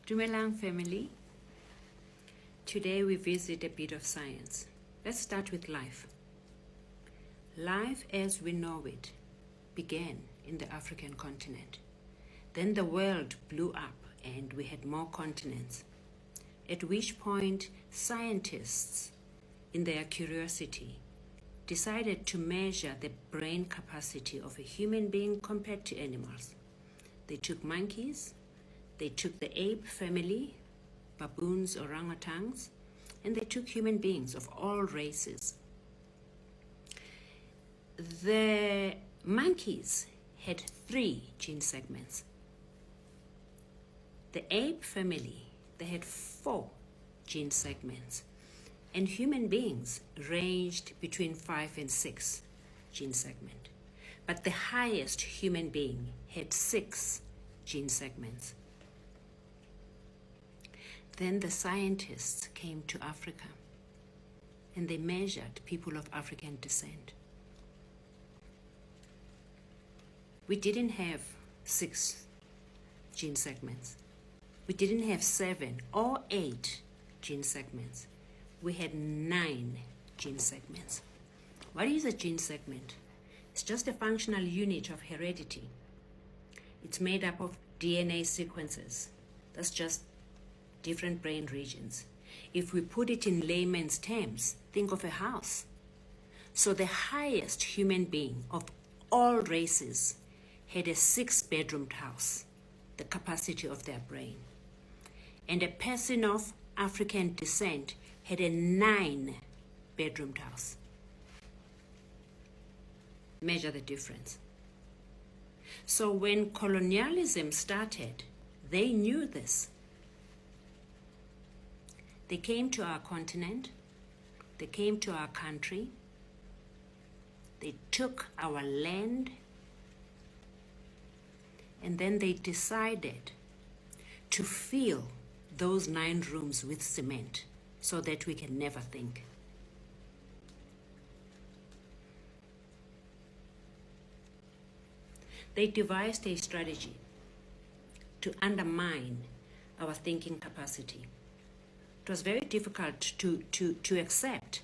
Dumelang family. Today we visit a bit of science. Let's start with life. Life as we know it began in the African continent. Then the world blew up and we had more continents. At which point scientists, in their curiosity, decided to measure the brain capacity of a human being compared to animals. They took monkeys, they took the ape family, baboons, orangutans, and they took human beings of all races. The monkeys had 3 gene segments. The ape family, they had 4 gene segments. And human beings ranged between 5 and 6 gene segments. But the highest human being had 6 gene segments. Then the scientists came to Africa and they measured people of African descent. We didn't have 6 gene segments. We didn't have 7 or 8 gene segments. We had 9 gene segments. What is a gene segment? It's just a functional unit of heredity. It's made up of DNA sequences. That's just different brain regions. If we put it in layman's terms, think of a house. So the highest human being of all races had a 6-bedroomed house, the capacity of their brain. And a person of African descent had a 9-bedroomed house. Measure the difference. So when colonialism started, they knew this. They came to our continent, they came to our country, they took our land, and then they decided to fill those 9 rooms with cement so that we can never think. They devised a strategy to undermine our thinking capacity. It was very difficult to accept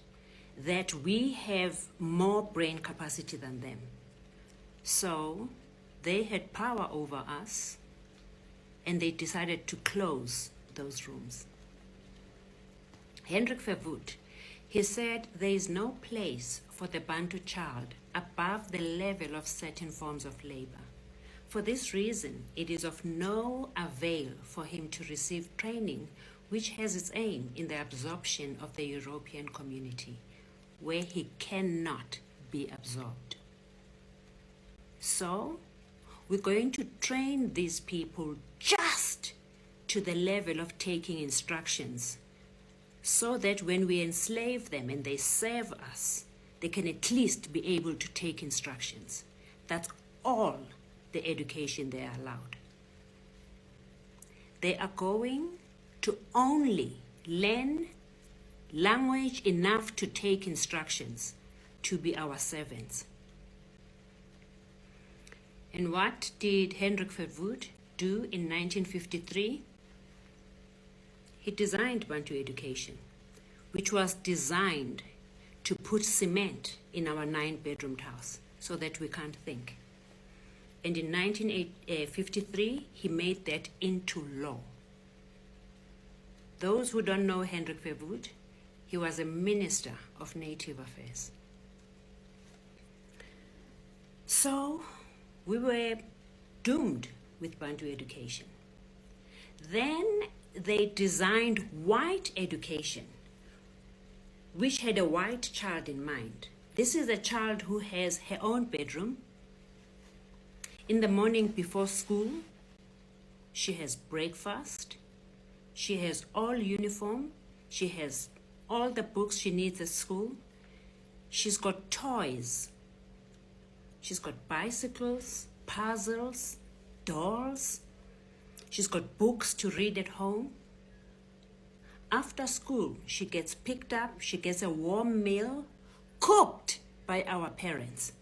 that we have more brain capacity than them. So they had power over us and they decided to close those rooms. Hendrik Verwoerd, he said there is no place for the Bantu child above the level of certain forms of labor. For this reason, it is of no avail for him to receive training which has its aim in the absorption of the European community, where he cannot be absorbed. So, we're going to train these people just to the level of taking instructions, so that when we enslave them and they serve us, they can at least be able to take instructions. That's all the education they are allowed. They are going to only learn language enough to take instructions, to be our servants. And what did Hendrik Verwoerd do in 1953? He designed Bantu education, which was designed to put cement in our 9-bedroomed house so that we can't think. And in 1953, he made that into law. Those who don't know Hendrik Verwoerd, he was a minister of Native Affairs. So we were doomed with Bantu education. Then they designed white education, which had a white child in mind. This is a child who has her own bedroom. In the morning before school, she has breakfast. She has all uniform. She has all the books she needs at school. She's got toys. She's got bicycles, puzzles, dolls. She's got books to read at home. After school, she gets picked up. She gets a warm meal cooked by our parents.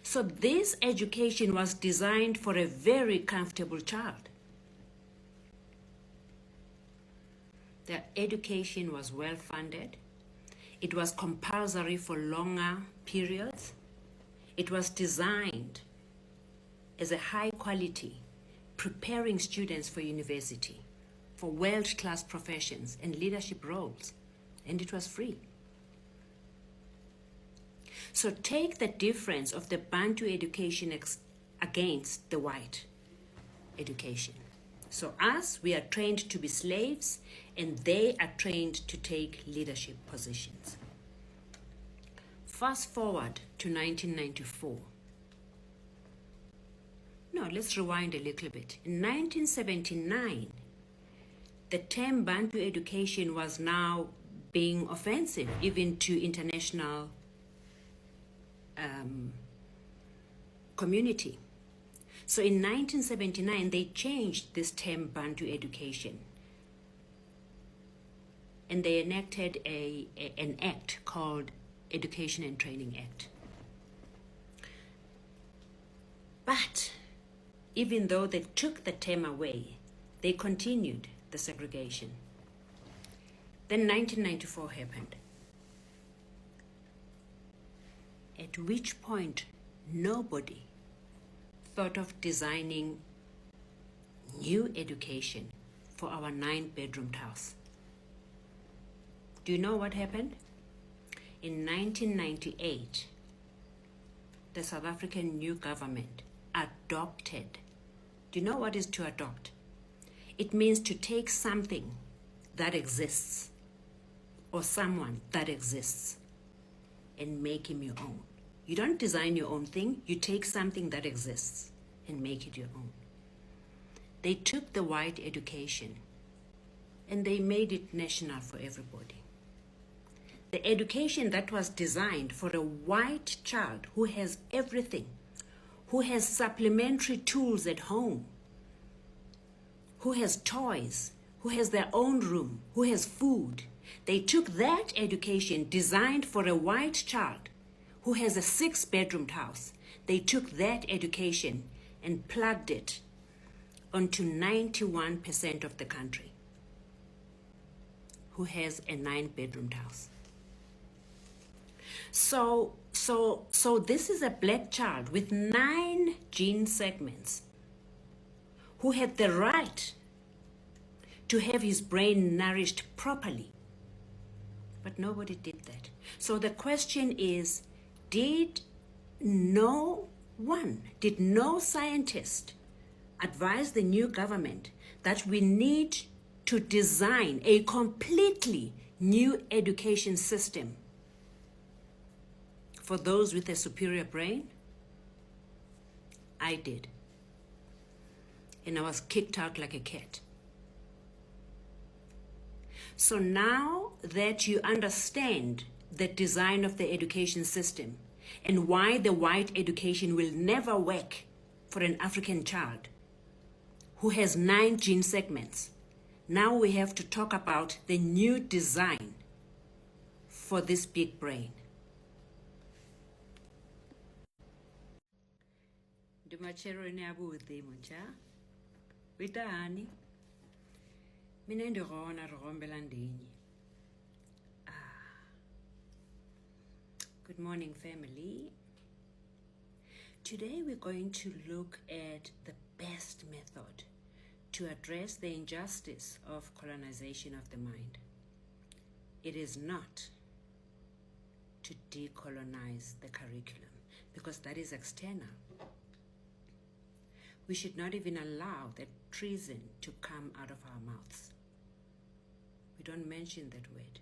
So this education was designed for a very comfortable child. The education was well funded. It was compulsory for longer periods. It was designed as a high quality, preparing students for university, for world-class professions and leadership roles, and it was free. So take the difference of the Bantu education against the white education. So us, we are trained to be slaves, and they are trained to take leadership positions. Fast forward to 1994. No, let's rewind a little bit. In 1979, the term Bantu education was now being offensive even to international community. So in 1979, they changed this term Bantu education, and they enacted an act called Education and Training Act. But even though they took the term away, they continued the segregation. Then 1994 happened, at which point nobody thought of designing new education for our 9-bedroom house. Do you know what happened? In 1998, the South African new government adopted. Do you know what is to adopt? It means to take something that exists or someone that exists and make him your own. You don't design your own thing, you take something that exists and make it your own. They took the white education and they made it national for everybody. The education that was designed for a white child who has everything, who has supplementary tools at home, who has toys, who has their own room, who has food. They took that education designed for a white child who has a 6-bedroom house. They took that education and plugged it onto 91% of the country who has a 9-bedroom house. So this is a black child with 9 gene segments who had the right to have his brain nourished properly. But nobody did that. So the question is, did no scientist advise the new government that we need to design a completely new education system for those with a superior brain? I did. And I was kicked out like a cat. So now that you understand the design of the education system and why the white education will never work for an African child who has 9 gene segments, now we have to talk about the new design for this big brain. Ndimachero inabuthi mucha. Witani. Mina ndirona rogombela ndinyi. Good morning, family. Today we're going to look at the best method to address the injustice of colonization of the mind. It is not to decolonize the curriculum, because that is external. We should not even allow that treason to come out of our mouths. We don't mention that word.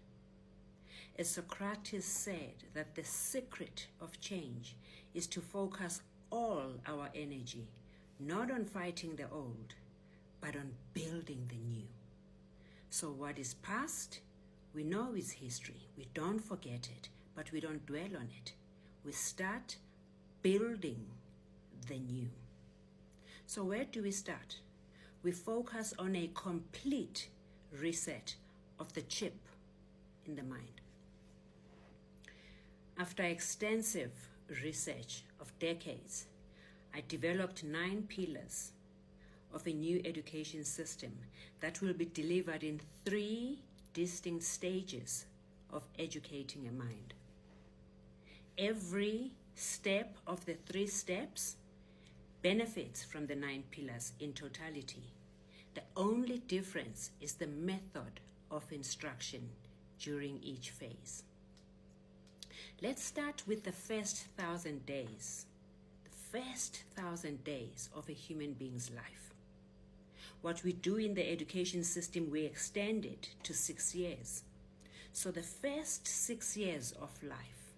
As Socrates said, that the secret of change is to focus all our energy, not on fighting the old, but on building the new. So what is past, we know is history. We don't forget it, but we don't dwell on it. We start building the new. So where do we start? We focus on a complete reset of the chip in the mind. After extensive research of decades, I developed 9 pillars of a new education system that will be delivered in 3 distinct stages of educating a mind. Every step of the 3 steps benefits from the 9 pillars in totality. The only difference is the method of instruction during each phase. Let's start with the first 1,000 days. The first 1,000 days of a human being's life. What we do in the education system, we extend it to 6 years. So the first 6 years of life,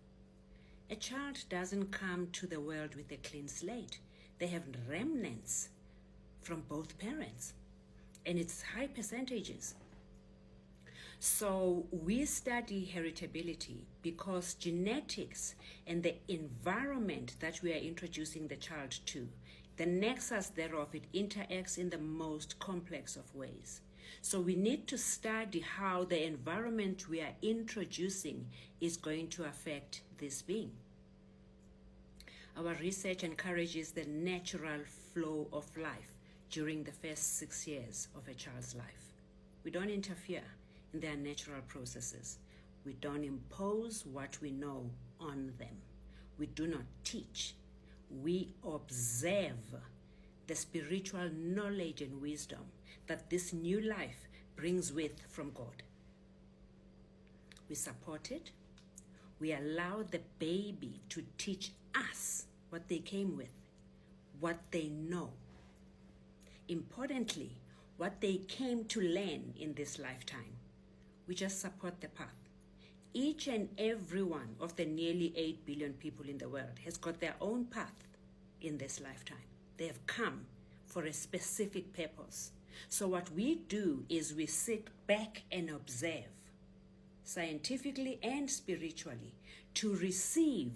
a child doesn't come to the world with a clean slate. They have remnants from both parents, and it's high percentages. So we study heritability because genetics and the environment that we are introducing the child to, the nexus thereof, it interacts in the most complex of ways. So we need to study how the environment we are introducing is going to affect this being. Our research encourages the natural flow of life during the first 6 years of a child's life. We don't interfere in their natural processes. We don't impose what we know on them. We do not teach. We observe the spiritual knowledge and wisdom that this new life brings with from God. We support it. We allow the baby to teach us what they came with, what they know. Importantly, what they came to learn in this lifetime. We just support the path. Each and every one of the nearly 8 billion people in the world has got their own path in this lifetime. They have come for a specific purpose. So what we do is we sit back and observe, scientifically and spiritually, to receive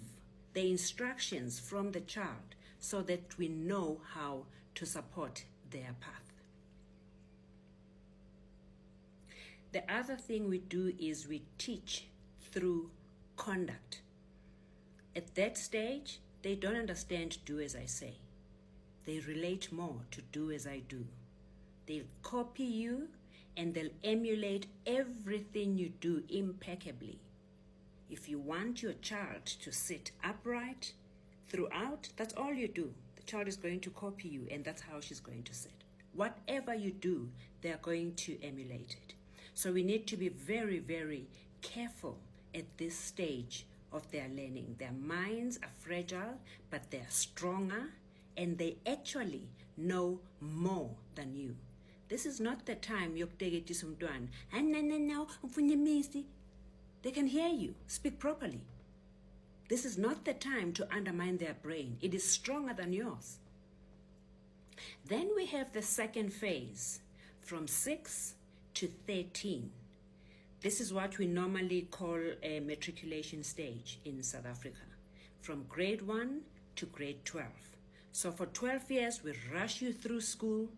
the instructions from the child so that we know how to support their path. The other thing we do is we teach through conduct. At that stage, they don't understand do as I say. They relate more to do as I do. They'll copy you and they'll emulate everything you do impeccably. If you want your child to sit upright throughout, that's all you do. The child is going to copy you, and that's how she's going to sit. Whatever you do, they're going to emulate it. So we need to be very, very careful at this stage of their learning. Their minds are fragile, but they're stronger, and they actually know more than you. This is not the time yokuteketisa umntwana. They can hear you. Speak properly. This is not the time to undermine their brain. It is stronger than yours. Then we have the second phase, from 6 to 13. This is what we normally call a matriculation stage in South Africa, from grade 1 to grade 12. So for 12 years, we rush you through school,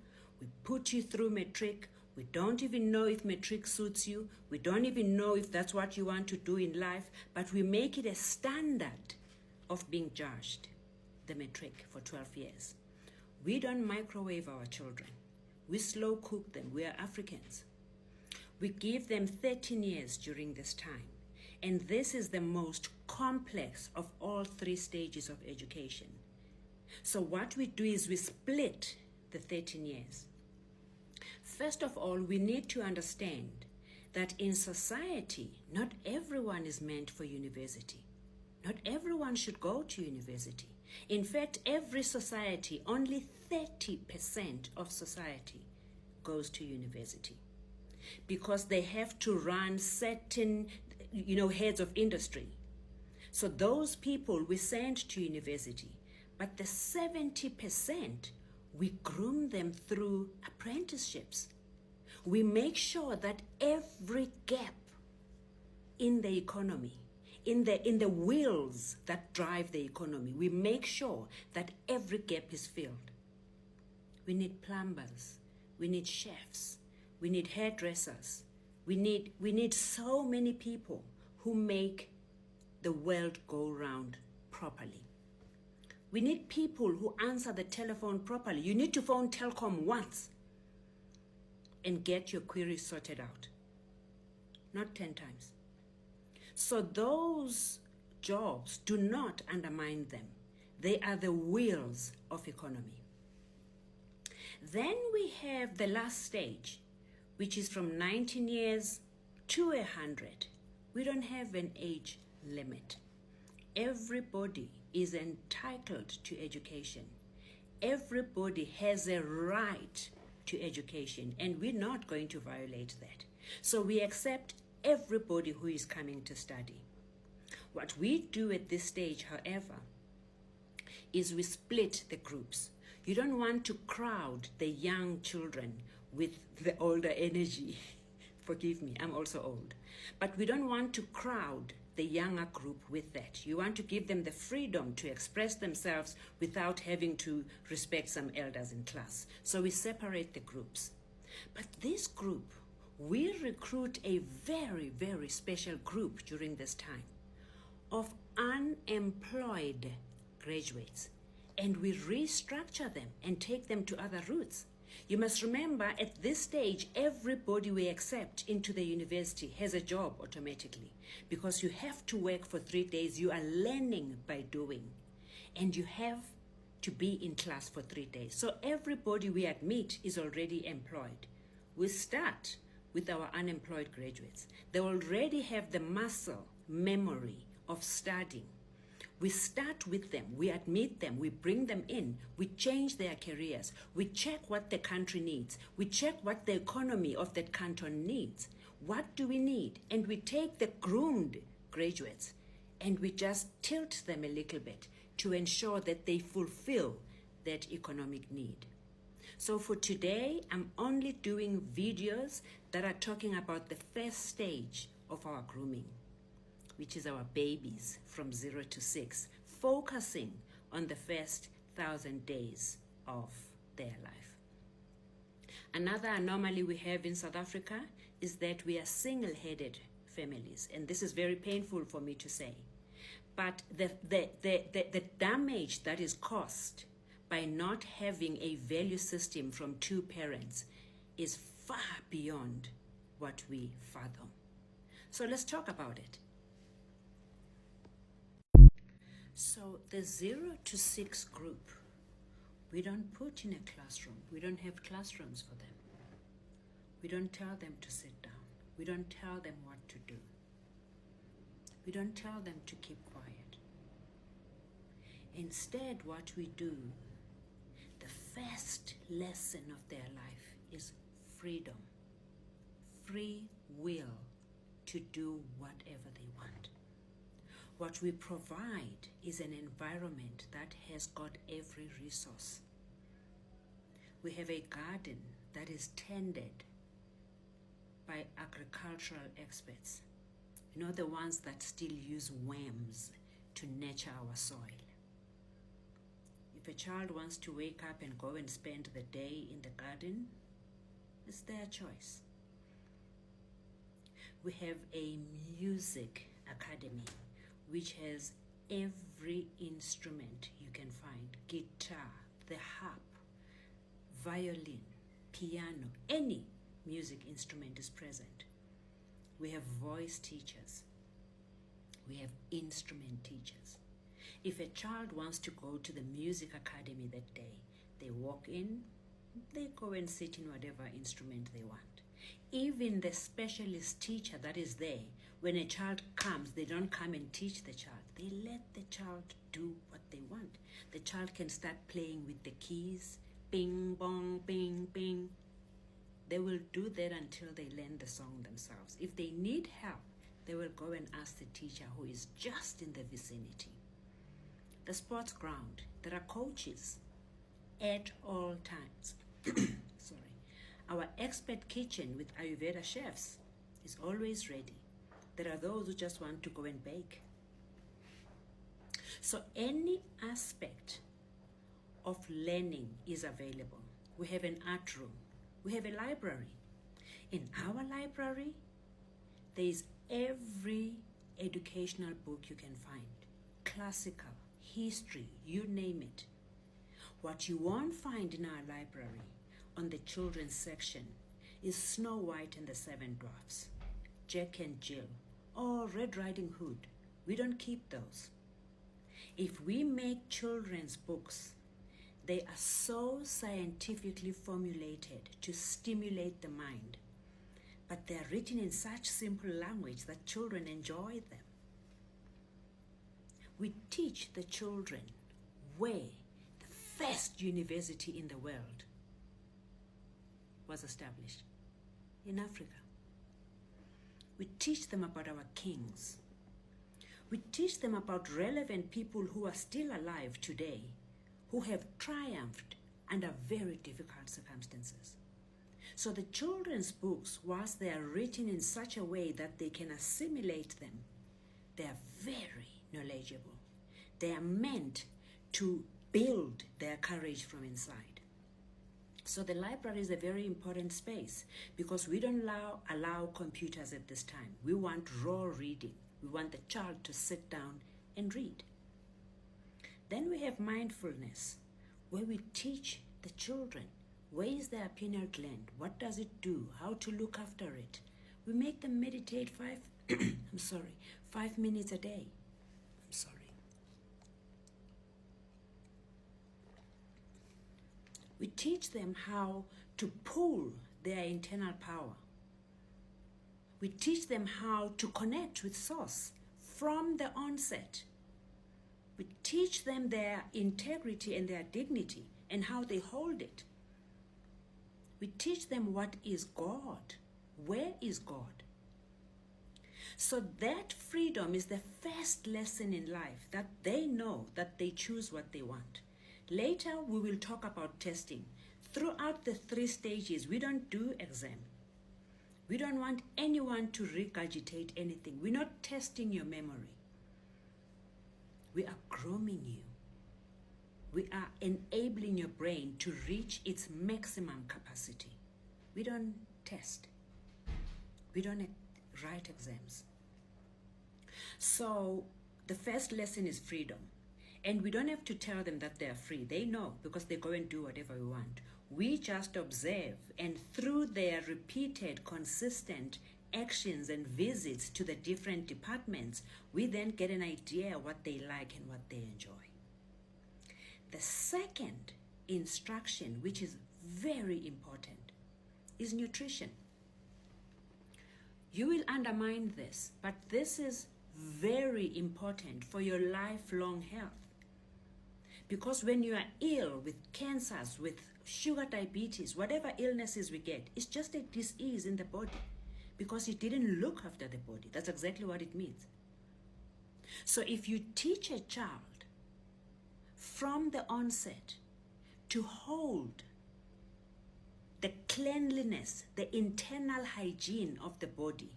we put you through matric. We don't even know if matric suits you. We don't even know if that's what you want to do in life, but we make it a standard of being judged, the matric, for 12 years. We don't microwave our children. We slow cook them. We are Africans. We give them 13 years during this time. And this is the most complex of all 3 stages of education. So what we do is we split the 13 years. First of all, we need to understand that in society, not everyone is meant for university. Not everyone should go to university. In fact, every society, only 30% of society goes to university, because they have to run certain, heads of industry. So those people we send to university, but the 70%, we groom them through apprenticeships. We make sure that every gap in the economy, in the wheels that drive the economy, we make sure that every gap is filled. We need plumbers, we need chefs, we need hairdressers, we need so many people who make the world go round properly. We need people who answer the telephone properly. You need to phone Telkom once and get your query sorted out. not 10 times. So those jobs do not undermine them. They are the wheels of economy. Then we have the last stage, which is from 19 years to 100. We don't have an age limit. Everybody is entitled to education. Everybody has a right to education, and we're not going to violate that. So we accept everybody who is coming to study. What we do at this stage, however, is we split the groups. You don't want to crowd the young children with the older energy. Forgive me, I'm also old. But we don't want to crowd the younger group with that. You want to give them the freedom to express themselves without having to respect some elders in class. So we separate the groups. But this group, we recruit a very, very special group during this time of unemployed graduates, and we restructure them and take them to other routes. You must remember, at this stage, everybody we accept into the university has a job automatically, because you have to work for 3 days. You are learning by doing, and you have to be in class for 3 days. So everybody we admit is already employed. We start with our unemployed graduates. They already have the muscle memory of studying. We start with them, we admit them, we bring them in, we change their careers, we check what the country needs, we check what the economy of that canton needs. What do we need? And we take the groomed graduates and we just tilt them a little bit to ensure that they fulfill that economic need. So for today, I'm only doing videos that are talking about the first stage of our grooming, which is our babies from 0 to 6, focusing on the first 1,000 days of their life. Another anomaly we have in South Africa is that we are single-headed families, and this is very painful for me to say. But the damage that is caused by not having a value system from 2 parents is far beyond what we fathom. So let's talk about it. So the 0 to 6 group, we don't put in a classroom. We don't have classrooms for them. We don't tell them to sit down. We don't tell them what to do. We don't tell them to keep quiet. Instead, what we do, the first lesson of their life is freedom, free will to do whatever they want. What we provide is an environment that has got every resource. We have a garden that is tended by agricultural experts. You know, the ones that still use worms to nurture our soil. If a child wants to wake up and go and spend the day in the garden, it's their choice. We have a music academy which has every instrument you can find: guitar, the harp, violin, piano, any music instrument is present. We have voice teachers. We have instrument teachers. If a child wants to go to the music academy that day, they walk in, they go and sit in whatever instrument they want. Even the specialist teacher that is there, when a child comes, they don't come and teach the child. They let the child do what they want. The child can start playing with the keys, bing, bong, bing, bing. They will do that until they learn the song themselves. If they need help, they will go and ask the teacher who is just in the vicinity. The sports ground, there are coaches at all times. Sorry. Our expert kitchen with Ayurveda chefs is always ready. There are those who just want to go and bake. So any aspect of learning is available. We have an art room. We have a library. In our library, there is every educational book you can find. Classical, history, you name it. What you won't find in our library on the children's section is Snow White and the 7 Dwarfs. Jack and Jill or Red Riding Hood. We don't keep those. If we make children's books, they are so scientifically formulated to stimulate the mind, but they are written in such simple language that children enjoy them. We teach the children where the first university in the world was established, in Africa. We teach them about our kings. We teach them about relevant people who are still alive today, who have triumphed under very difficult circumstances. So the children's books, whilst they are written in such a way that they can assimilate them, they are very knowledgeable. They are meant to build their courage from inside. So the library is a very important space because we don't allow computers at this time. We want raw reading. We want the child to sit down and read. Then we have mindfulness, where we teach the children where is their pineal gland, what does it do, how to look after it. We make them meditate 5 minutes a day. We teach them how to pull their internal power. We teach them how to connect with Source from the onset. We teach them their integrity and their dignity and how they hold it. We teach them what is God, where is God. So that freedom is the first lesson in life, that they know that they choose what they want. Later, we will talk about testing. Throughout the 3 stages, we don't do exam. We don't want anyone to regurgitate anything. We're not testing your memory. We are grooming you. We are enabling your brain to reach its maximum capacity. We don't test. We don't write exams. So the first lesson is freedom. And we don't have to tell them that they're free. They know because they go and do whatever we want. We just observe, and through their repeated, consistent actions and visits to the different departments, we then get an idea what they like and what they enjoy. The second instruction, which is very important, is nutrition. You will undermine this, but this is very important for your lifelong health. Because when you are ill with cancers, with sugar diabetes, whatever illnesses we get, it's just a disease in the body because you didn't look after the body. That's exactly what it means. So if you teach a child from the onset to hold the cleanliness, the internal hygiene of the body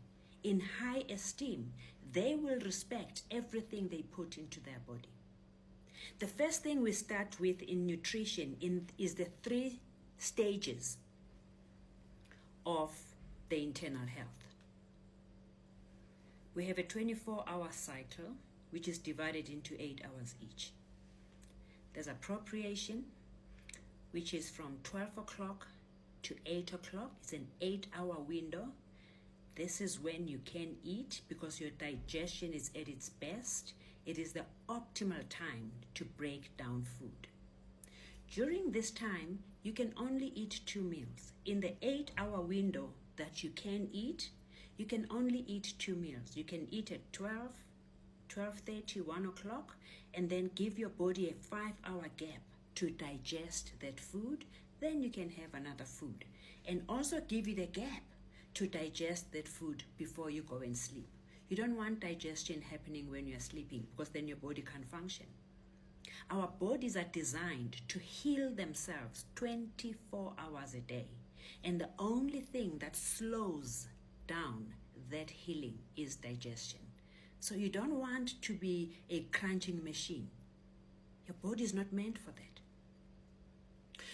in high esteem, they will respect everything they put into their body. The first thing we start with in nutrition is the 3 stages of the internal health. We have a 24-hour cycle, which is divided into 8 hours each. There's appropriation, which is from 12 o'clock to 8 o'clock. It's an 8-hour window. This is when you can eat because your digestion is at its best. It is the optimal time to break down food. During this time, you can only eat 2 meals. In the 8-hour window that you can eat, you can only eat 2 meals. You can eat at 12, 12:30, 1 o'clock, and then give your body a 5-hour gap to digest that food. Then you can have another food. And also give it a gap to digest that food before you go and sleep. You don't want digestion happening when you're sleeping because then your body can't function. Our bodies are designed to heal themselves 24 hours a day. And the only thing that slows down that healing is digestion. So you don't want to be a crunching machine. Your body is not meant for that.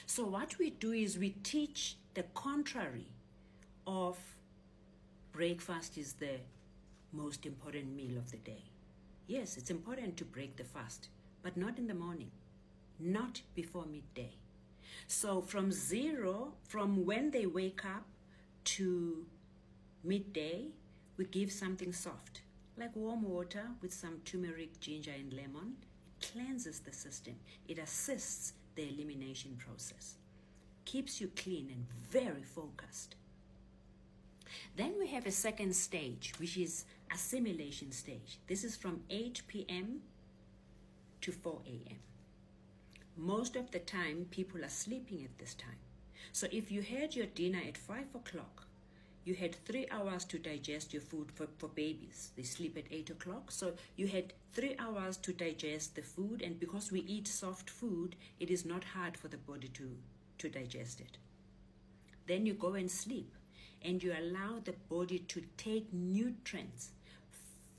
So what we do is we teach the contrary of breakfast is the most important meal of the day. Yes, it's important to break the fast, but not in the morning, not before midday. So from when they wake up to midday, we give something soft, like warm water with some turmeric, ginger, and lemon. It cleanses the system. It assists the elimination process, keeps you clean and very focused. Then we have a second stage, which is assimilation stage. This is from 8 p.m. to 4 a.m. Most of the time, people are sleeping at this time. So if you had your dinner at 5 o'clock, you had 3 hours to digest your food. For babies, they sleep at 8 o'clock. So you had 3 hours to digest the food, and because we eat soft food, it is not hard for the body to digest it. Then you go and sleep, and you allow the body to take nutrients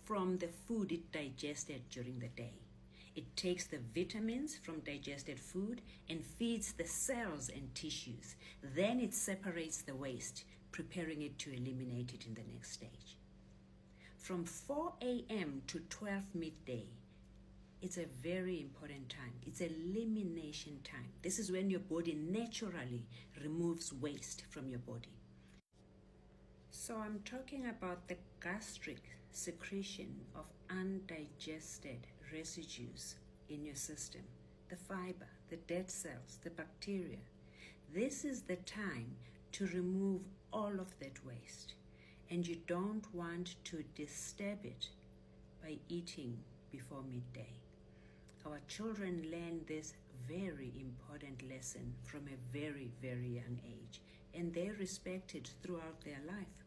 from the food it digested during the day. It takes the vitamins from digested food and feeds the cells and tissues. Then it separates the waste, preparing it to eliminate it in the next stage. From 4 a.m. to 12 midday, it's a very important time. It's elimination time. This is when your body naturally removes waste from your body. So I'm talking about the gastric secretion of undigested residues in your system, the fiber, the dead cells, the bacteria. This is the time to remove all of that waste, and you don't want to disturb it by eating before midday. Our children learn this very important lesson from a very, very young age, and they respect it throughout their life.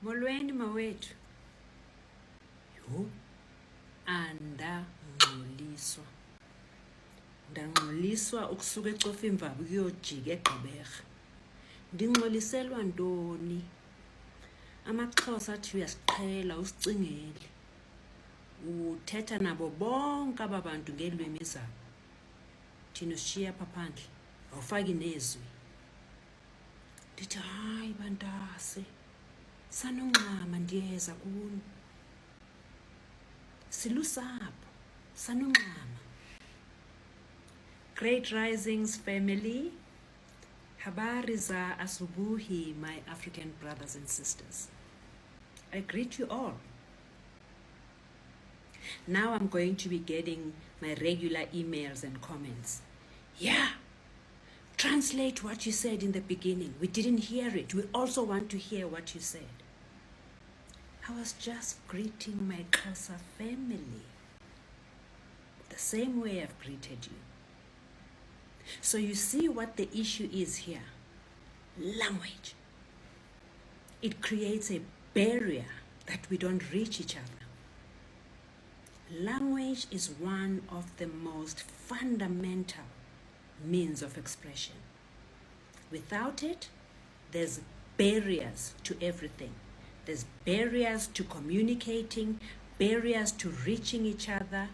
Molweni mawethu. Yho, andangcoliswa. Ndangcoliswa ukusuka ecofa imvabu kuyojika eGqeberha. Ndingcoliselwa ntoni? AmaXhosa athi uyasiqhela usicingele. Uthetha nabo bonke aba bantu ngeelwimi zabo. Thina usishiya apha phandle, awufaki nezwi. Ndithi hayi bantase, sanongxama ndiyeza kuni. Silusapho, sanongxama. Great Risings family. Habari za asubuhi, my African brothers and sisters. I greet you all. Now I'm going to be getting my regular emails and comments. Yeah, translate what you said in the beginning. We didn't hear it. We also want to hear what you said. I was just greeting my Xhosa family the same way I've greeted you. So you see what the issue is here. Language. It creates a barrier that we don't reach each other. Language is one of the most fundamental means of expression. Without it, there's barriers to everything. There's barriers to communicating, barriers to reaching each other,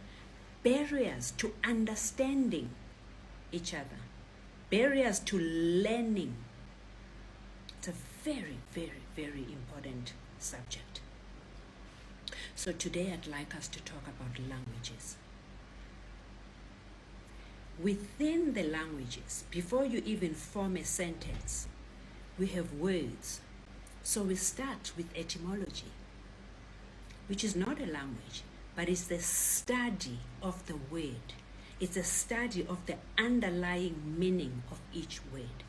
barriers to understanding each other, barriers to learning. It's a very, very, very important subject. So today I'd like us to talk about languages. Within the languages, before you even form a sentence, we have words. So we start with etymology, which is not a language, but it's the study of the word. It's a study of the underlying meaning of each word.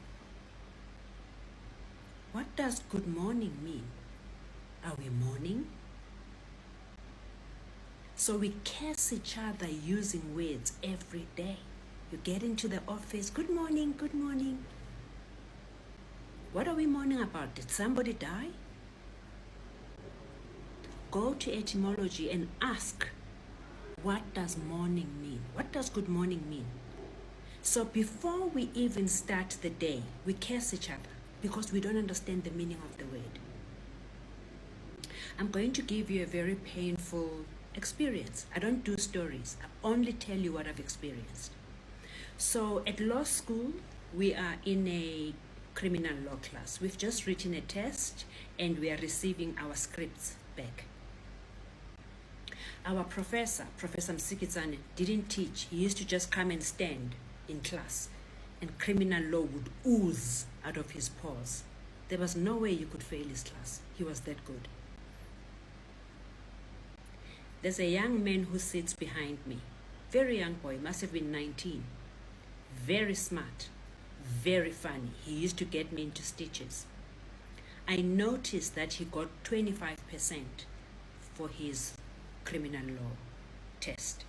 What does good morning mean? Are we mourning? So we curse each other using words every day. You get into the office, good morning, good morning. What are we mourning about? Did somebody die? Go to etymology and ask, what does morning mean? What does good morning mean? So before we even start the day, we curse each other because we don't understand the meaning of the word. I'm going to give you a very painful experience. I don't do stories. I only tell you what I've experienced. So at law school, we are in a criminal law class. We've just written a test and we are receiving our scripts back. Our professor, Professor Msikitsane, didn't teach. He used to just come and stand in class, and criminal law would ooze out of his pores. There was no way you could fail his class. He was that good. There's a young man who sits behind me. Very young boy, must have been 19. Very smart, very funny. He used to get me into stitches. I noticed that he got 25% for his criminal law test.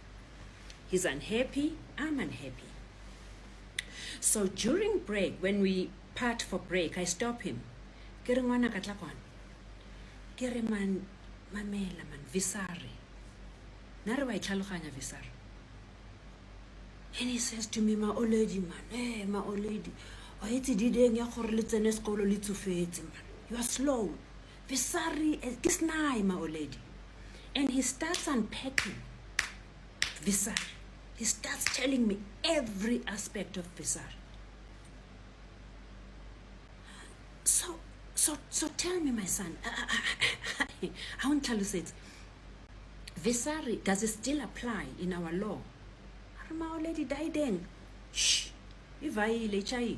He's unhappy, I'm unhappy. So during break, when we part for break, I stop him. Ke re ngwana ka tla kwana. Ke re man mamela man visari. Na re wa itlhaloganya visari. And he says to me, ma old lady man, hey ma old lady, o itse dideng ya gore le tsene sekolo le tsofetse man. You are slow. Visari is nai ma old lady. And he starts unpacking Visari. He starts telling me every aspect of Visari. So tell me, my son, I want to tell you this. Visari, does it still apply in our law? Ma old lady died then. Shh. Ivaile chaile.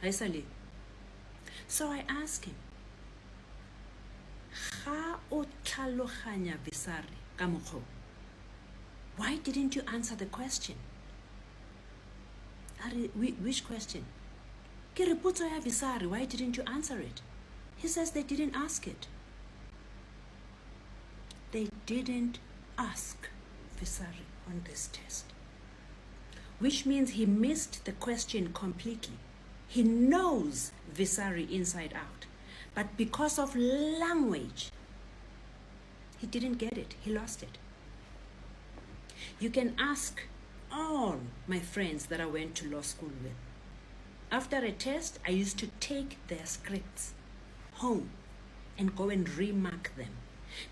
Haisale. So I asked him, Ga o tlhaloganya Visari ka mokgwa? Why didn't you answer the question? Which question? Ke re potso ya Visari, why didn't you answer it? He says they didn't ask it. They didn't ask Visari on this test. Which means he missed the question completely. He knows Visari inside out. But because of language, he didn't get it. He lost it. You can ask all my friends that I went to law school with. After a test, I used to take their scripts home and go and remark them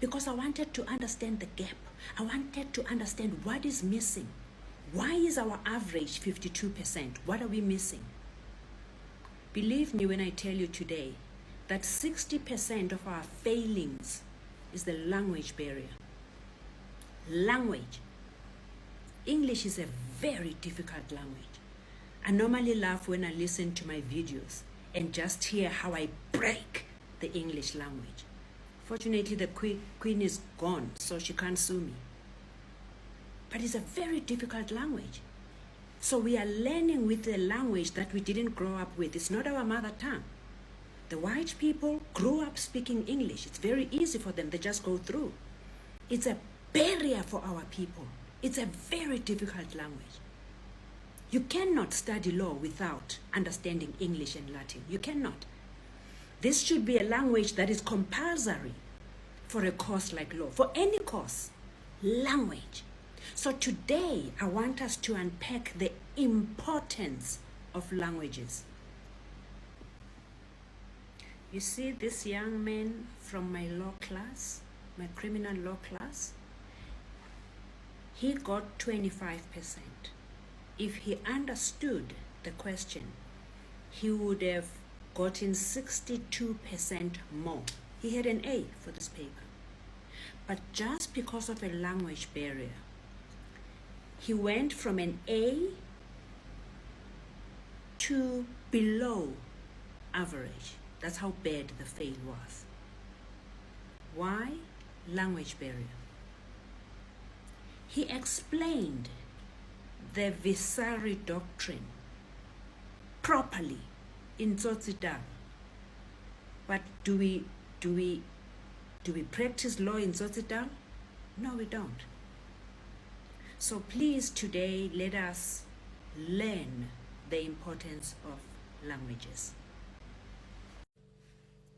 because I wanted to understand the gap. I wanted to understand what is missing. Why is our average 52%? What are we missing? Believe me when I tell you today that 60% of our failings is the language barrier. Language. English is a very difficult language. I normally laugh when I listen to my videos and just hear how I break the English language. Fortunately, the queen is gone, so she can't sue me. But it's a very difficult language. So we are learning with a language that we didn't grow up with. It's not our mother tongue. The white people grew up speaking English. It's very easy for them. They just go through. It's a barrier for our people. It's a very difficult language. You cannot study law without understanding English and Latin. You cannot. This should be a language that is compulsory for a course like law, for any course. Language. So today, I want us to unpack the importance of languages. You see this young man from my law class, my criminal law class, he got 25%. If he understood the question, he would have gotten 62% more. He had an A for this paper. But just because of a language barrier, he went from an A to below average. That's how bad the fail was. Why? Language barrier. He explained the Visari doctrine properly in Tsotsitaal. But do we practice law in Tsotsitaal? No, we don't. So please today let us learn the importance of languages.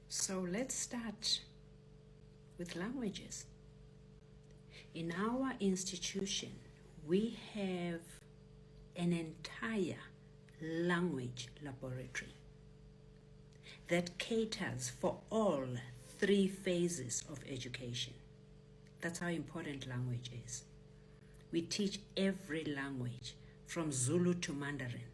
So let's start with languages. In our institution, we have an entire language laboratory that caters for all 3 phases of education. That's how important language is. We teach every language from Zulu to Mandarin.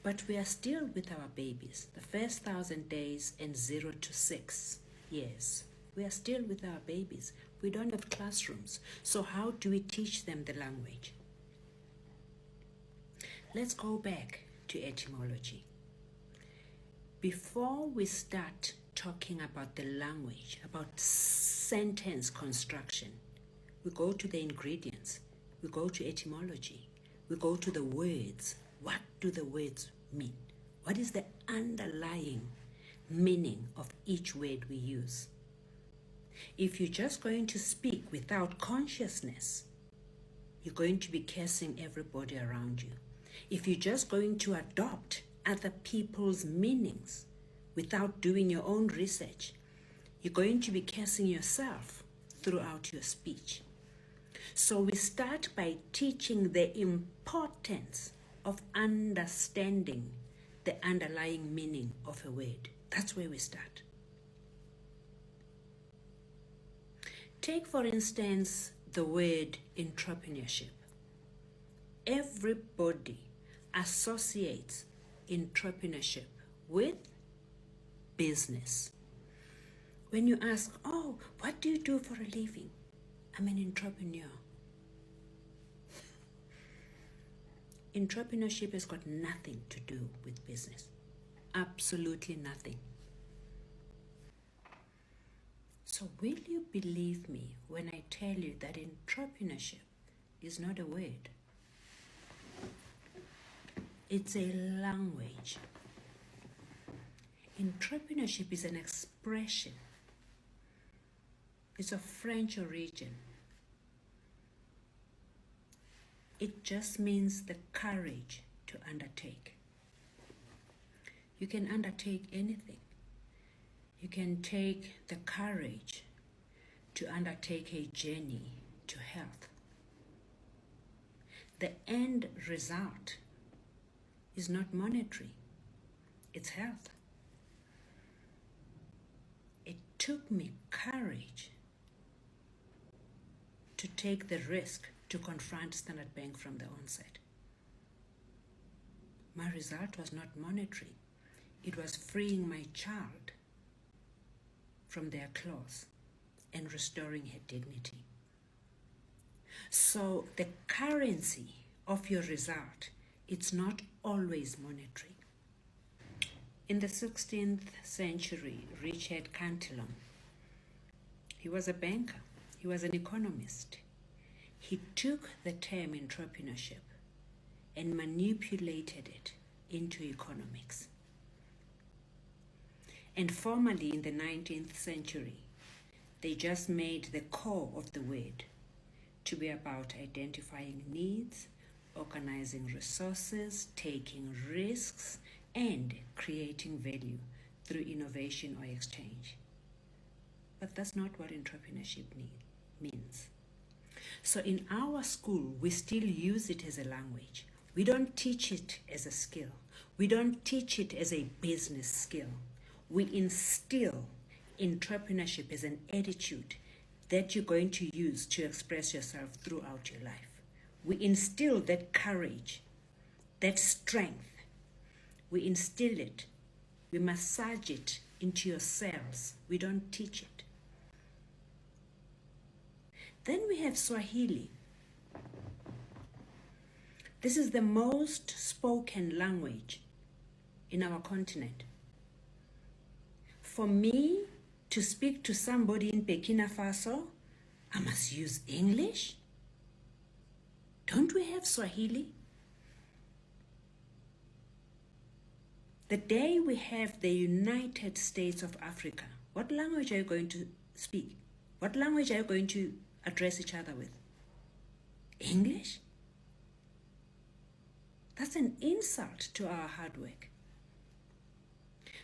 But we are still with our babies, the first 1,000 days and 0 to 6 years. We are still with our babies. We don't have classrooms. So how do we teach them the language? Let's go back to etymology. before we start talking about the language, about sentence construction, we go to the ingredients, we go to etymology, we go to the words. What do the words mean? What is the underlying meaning of each word we use? If you're just going to speak without consciousness, you're going to be cursing everybody around you. If you're just going to adopt other people's meanings without doing your own research, you're going to be cursing yourself throughout your speech. So we start by teaching the importance of understanding the underlying meaning of a word. That's where we start. Take, for instance, the word entrepreneurship. Everybody associates entrepreneurship with business. When you ask, oh, what do you do for a living? I'm an entrepreneur. Entrepreneurship has got nothing to do with business. Absolutely nothing. So will you believe me when I tell you that entrepreneurship is not a word? It's a language. Entrepreneurship is an expression. It's of French origin. It just means the courage to undertake. You can undertake anything. You can take the courage to undertake a journey to health. The end result is not monetary, it's health. It took me courage to take the risk to confront Standard Bank from the onset. My result was not monetary. It was freeing my child from their claws and restoring her dignity. So the currency of your result, it's not always monetary. In the 16th century, Richard Cantillon, he was a banker, he was an economist. He took the term entrepreneurship and manipulated it into economics. And formally in the 19th century, they just made the core of the word to be about identifying needs, organizing resources, taking risks, and creating value through innovation or exchange. But that's not what entrepreneurship means. So in our school, we still use it as a language. We don't teach it as a skill. We don't teach it as a business skill. We instill entrepreneurship as an attitude that you're going to use to express yourself throughout your life. We instill that courage, that strength. We instill it. We massage it into your cells. We don't teach it. Then we have Swahili. This is the most spoken language in our continent. For me to speak to somebody in Burkina Faso, I must use English? Don't we have Swahili? The day we have the United States of Africa, what language are you going to speak? What language are you going to address each other with? English? That's an insult to our hard work.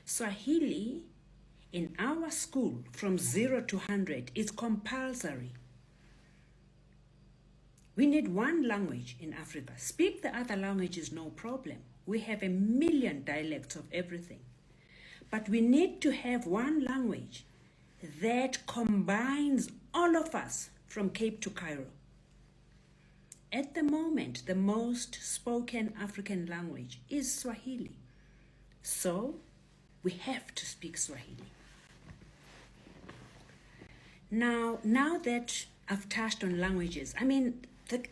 Swahili in our school from 0 to 100 is compulsory. We need one language in Africa. Speak the other languages, no problem. We have 1 million dialects of everything. But we need to have one language that combines all of us from Cape to Cairo. At the moment, the most spoken African language is Swahili. So we have to speak Swahili. Now that I've touched on languages,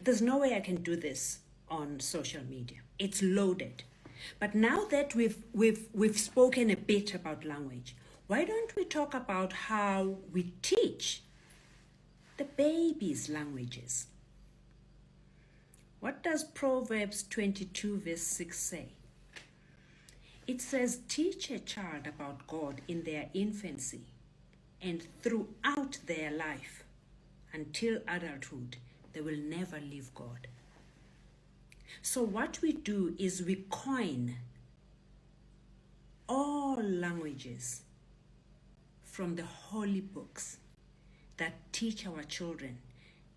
there's no way I can do this on social media. It's loaded. But now that we've spoken a bit about language, why don't we talk about how we teach the babies languages? What does Proverbs 22 verse 6 say? It says, teach a child about God in their infancy and throughout their life until adulthood, they will never leave God. So what we do is we coin all languages from the holy books that teach our children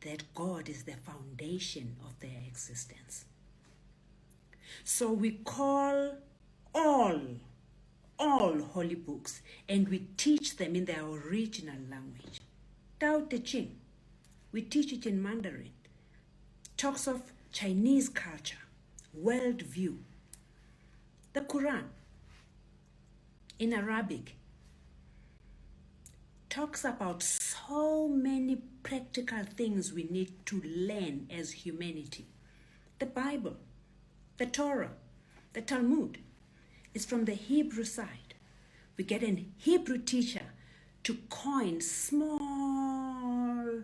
that God is the foundation of their existence. So we call all holy books and we teach them in their original language. Tao Te Ching, we teach it in Mandarin. Talks of Chinese culture, world view. The Quran in Arabic talks about so many practical things we need to learn as humanity. The Bible, the Torah, the Talmud is from the Hebrew side. We get a Hebrew teacher to coin small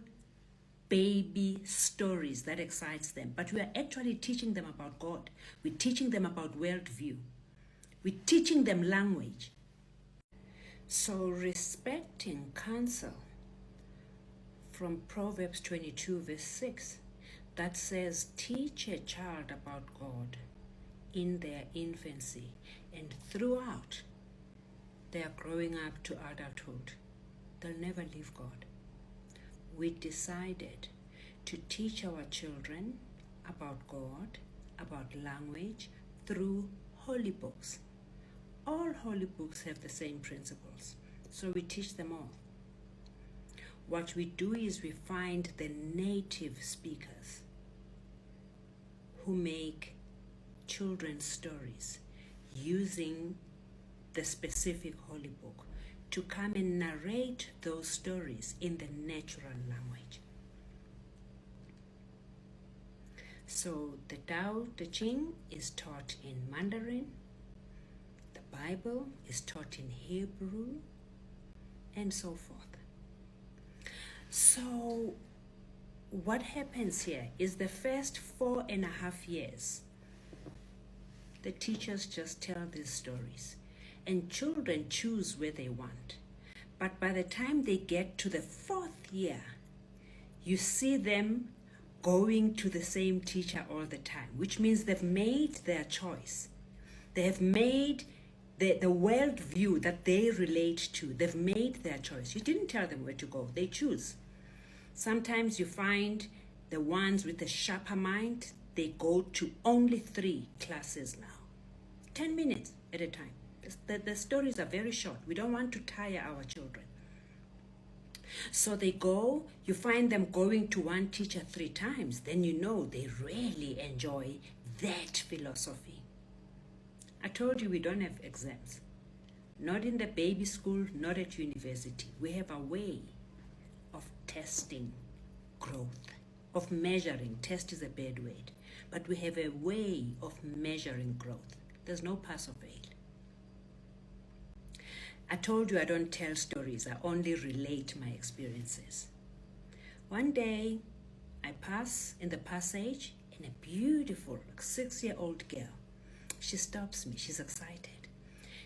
baby stories that excites them. But we are actually teaching them about God. We're teaching them about worldview. We're teaching them language. So respecting counsel from Proverbs 22 verse 6 that says, teach a child about God in their infancy and throughout their growing up to adulthood, they'll never leave God. We decided to teach our children about God, about language, through holy books. All holy books have the same principles, so we teach them all. What we do is we find the native speakers who make children's stories using the specific holy book to come and narrate those stories in the natural language. So the Tao Te Ching is taught in Mandarin, the Bible is taught in Hebrew, and so forth. So what happens here is the first 4.5 years, the teachers just tell these stories and children choose where they want. But by the time they get to the 4th year, you see them going to the same teacher all the time, which means they've made their choice. They have made the worldview that they relate to. They've made their choice. You didn't tell them where to go. They choose. Sometimes you find the ones with the sharper mind, they go to only 3 classes now. 10 minutes at a time. The stories are very short. We don't want to tire our children. So they go, you find them going to one teacher 3 times, then you know they really enjoy that philosophy. I told you we don't have exams. Not in the baby school, not at university. We have a way of testing growth, of measuring. Test is a bad word. But we have a way of measuring growth. There's no pass or fail. I told you I don't tell stories, I only relate my experiences. One day, I pass in the passage and a beautiful 6-year-old girl, she stops me, she's excited.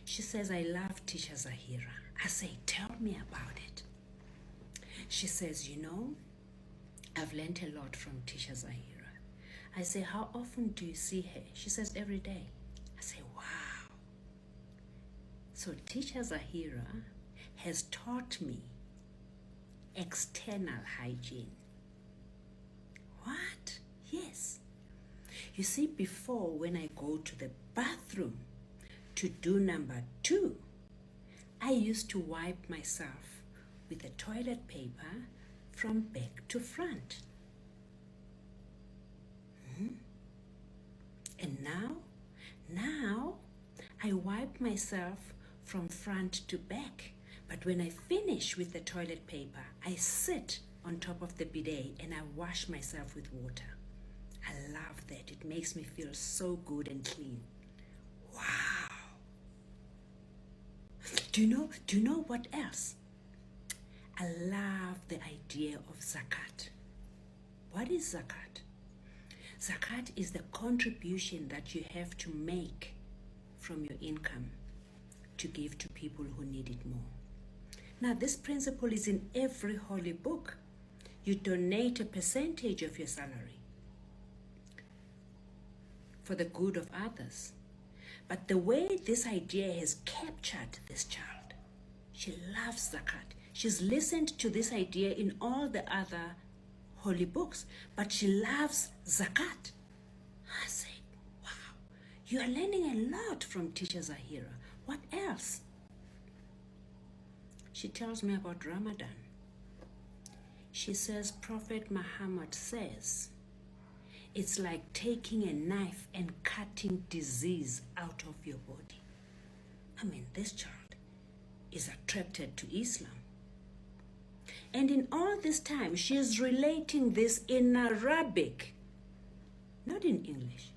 She says, I love Teacher Zahira. I say, tell me about it. She says, you know, I've learned a lot from Teacher Zahira. I say, how often do you see her? She says, every day. I say, wow. So Teacher Zahira has taught me external hygiene. What? Yes. You see, before when I go to the bathroom to do number 2, I used to wipe myself with the toilet paper from back to front. And now I wipe myself from front to back. But when I finish with the toilet paper, I sit on top of the bidet and I wash myself with water. I love that. It makes me feel so good and clean. Do you know what else? I love the idea of zakat. What is zakat? Zakat is the contribution that you have to make from your income to give to people who need it more. Now, this principle is in every holy book. You donate a percentage of your salary for the good of others. But the way this idea has captured this child, she loves zakat. She's listened to this idea in all the other holy books, but she loves zakat. I say, wow, you are learning a lot from Teacher Zahira. What else? She tells me about Ramadan. She says, Prophet Muhammad says, it's like taking a knife and cutting disease out of your body. I mean, this child is attracted to Islam. And in all this time, she is relating this in Arabic, not in English,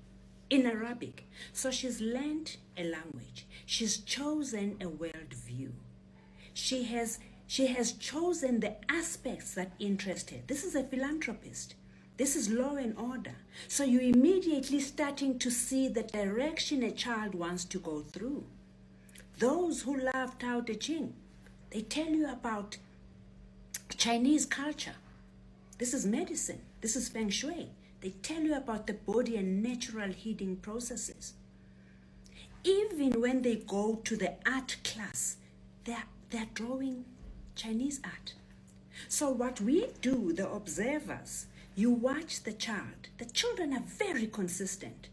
in Arabic. So she's learned a language. She's chosen a worldview. She has chosen the aspects that interest her. This is a philanthropist. This is law and order. So you're immediately starting to see the direction a child wants to go through. Those who love Tao Te Ching, they tell you about Chinese culture. This is medicine. This is Feng Shui. They tell you about the body and natural healing processes. Even when they go to the art class, they're drawing Chinese art. So what we do, the observers, you watch the child. The children are very consistent.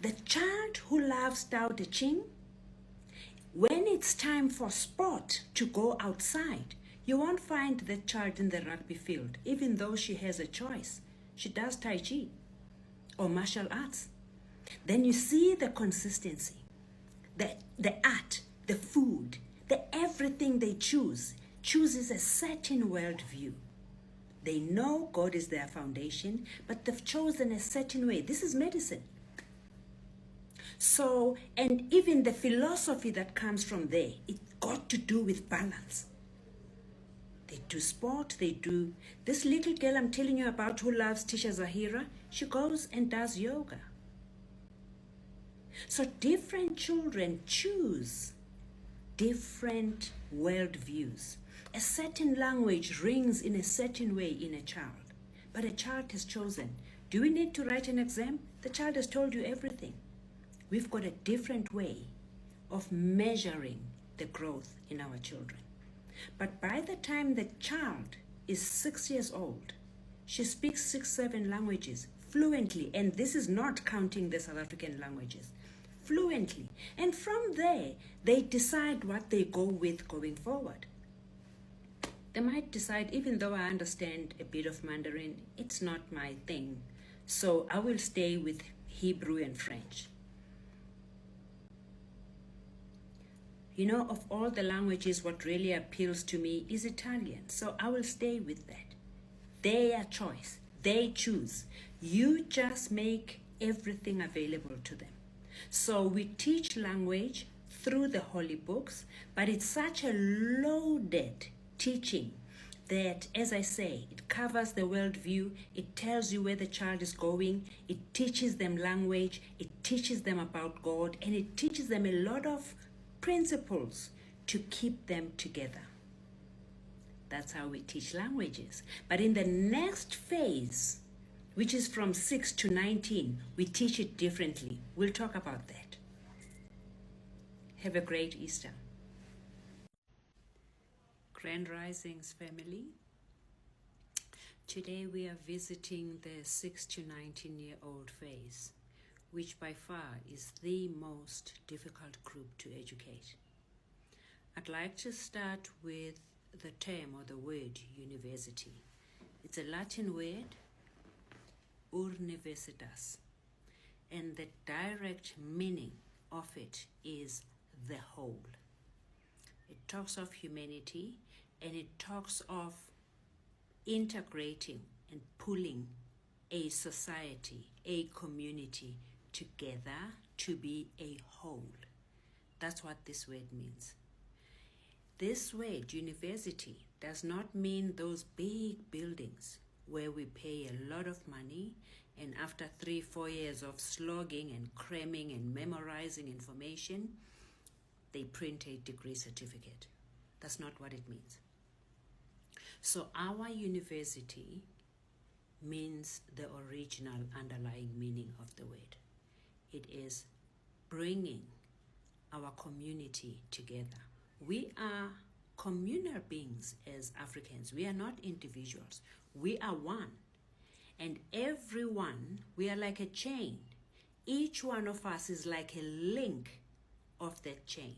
The child who loves Tao Te Ching, when it's time for sport to go outside, you won't find the child in the rugby field, even though she has a choice. She does Tai Chi or martial arts. Then you see the consistency, the art, the food, the everything they chooses a certain worldview. They know God is their foundation, but they've chosen a certain way. This is medicine. So, and even the philosophy that comes from there, it's got to do with balance. They do sport, they do... This little girl I'm telling you about who loves Teacher Zahira, she goes and does yoga. So different children choose different worldviews. A certain language rings in a certain way in a child, but a child has chosen. Do we need to write an exam? The child has told you everything. We've got a different way of measuring the growth in our children. But by the time the child is 6 years old, she speaks 6, 7 languages fluently, and this is not counting the South African languages, fluently. And from there, they decide what they go with going forward. They might decide, even though I understand a bit of Mandarin, it's not my thing, so I will stay with Hebrew and French. You know, of all the languages, what really appeals to me is Italian. So I will stay with that. Their choice. They choose. You just make everything available to them. So we teach language through the holy books, but it's such a loaded teaching that, as I say, it covers the worldview, it tells you where the child is going, it teaches them language, it teaches them about God, and it teaches them a lot of principles to keep them together. That's how we teach languages. But in the next phase, which is from 6 to 19, we teach it differently. We'll talk about that. Have a great Easter. Grand Risings family. Today we are visiting the 6 to 19-year-old phase, which by far is the most difficult group to educate. I'd like to start with the term or the word university. It's a Latin word, universitas, and the direct meaning of it is the whole. It talks of humanity, and it talks of integrating and pulling a society, a community together to be a whole. That's what this word means. This word, university, does not mean those big buildings where we pay a lot of money and after 3-4 years of slogging and cramming and memorizing information, they print a degree certificate. That's not what it means. So our university means the original underlying meaning of the word. It is bringing our community together. We are communal beings as Africans. We are not individuals. We are one. And everyone, we are like a chain. Each one of us is like a link of that chain.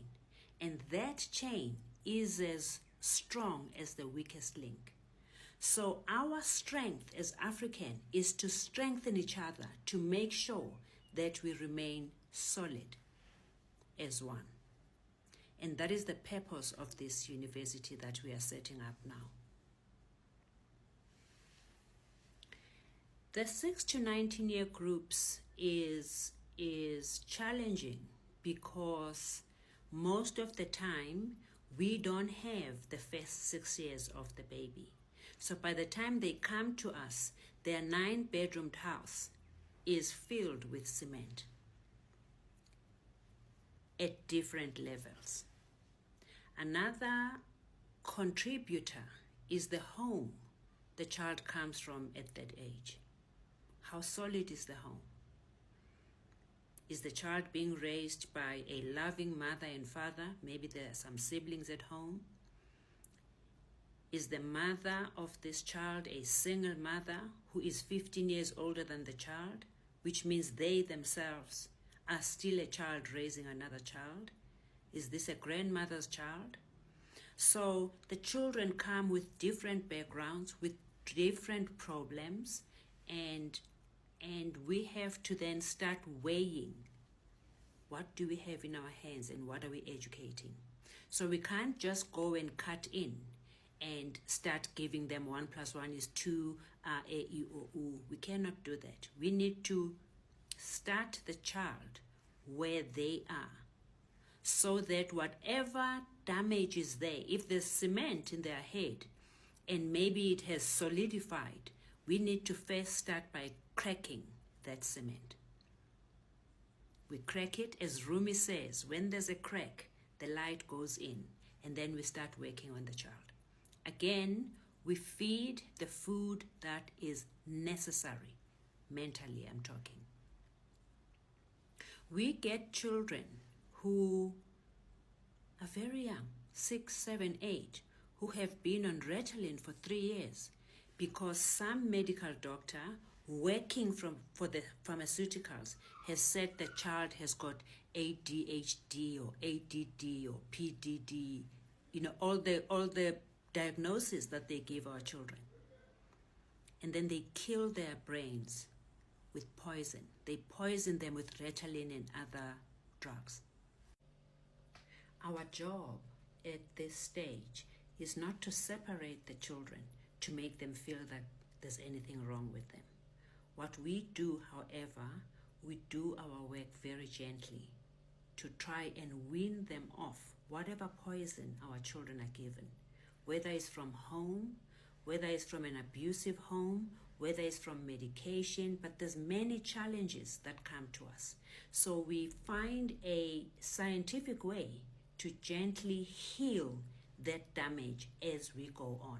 And that chain is as strong as the weakest link. So our strength as African is to strengthen each other, to make sure that we remain solid as one. And that is the purpose of this university that we are setting up now. The 6 to 19-year groups is challenging because most of the time we don't have the first 6 years of the baby. So by the time they come to us, their 9-bedroomed house is filled with cement at different levels. Another contributor is the home the child comes from at that age. How solid is the home? Is the child being raised by a loving mother and father? Maybe there are some siblings at home. Is the mother of this child a single mother who is 15 years older than the child, which means they themselves are still a child raising another child? Is this a grandmother's child? So the children come with different backgrounds, with different problems, and we have to then start weighing what do we have in our hands and what are we educating. So we can't just go and cut in and start giving them 1 + 1 is 2, a, e, o, u. We cannot do that. We need to start the child where they are, so that whatever damage is there, if there's cement in their head and maybe it has solidified, we need to first start by cracking that cement. We crack it, as Rumi says, when there's a crack, the light goes in, and then we start working on the child. Again, we feed the food that is necessary, mentally I'm talking. We get children who are very young, 6, 7, 8, who have been on Ritalin for 3 years because some medical doctor working for the pharmaceuticals has said the child has got ADHD or ADD or PDD, all the diagnoses that they give our children. And then they kill their brains with poison. They poison them with Ritalin and other drugs. Our job at this stage is not to separate the children to make them feel that there's anything wrong with them. What we do, however, we do our work very gently to try and wean them off whatever poison our children are given, whether it's from home, whether it's from an abusive home, whether it's from medication, but there's many challenges that come to us. So we find a scientific way to gently heal that damage as we go on.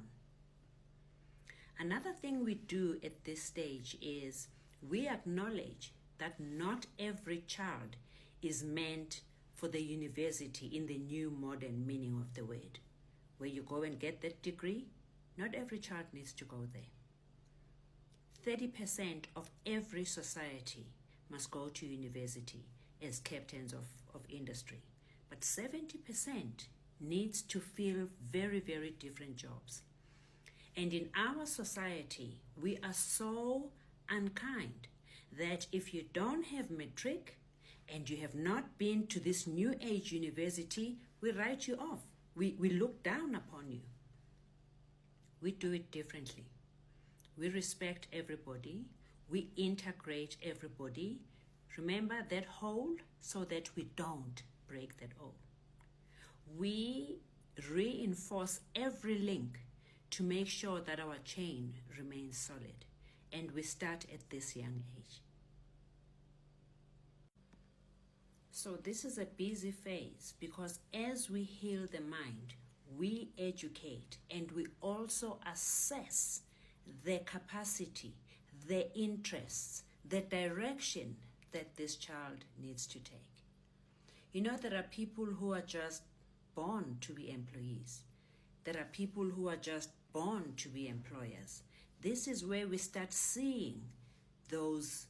Another thing we do at this stage is we acknowledge that not every child is meant for the university in the new modern meaning of the word. Where you go and get that degree, not every child needs to go there. 30% of every society must go to university as captains of industry. But 70% needs to fill very, very different jobs. And in our society, we are so unkind that if you don't have matric and you have not been to this new age university, we write you off. We look down upon you. We do it differently. We respect everybody. We integrate everybody. Remember that whole so that we don't break that whole. We reinforce every link to make sure that our chain remains solid. And we start at this young age. So this is a busy phase because as we heal the mind, we educate and we also assess the capacity, the interests, the direction that this child needs to take. You know, there are people who are just born to be employees. There are people who are just born to be employers. This is where we start seeing those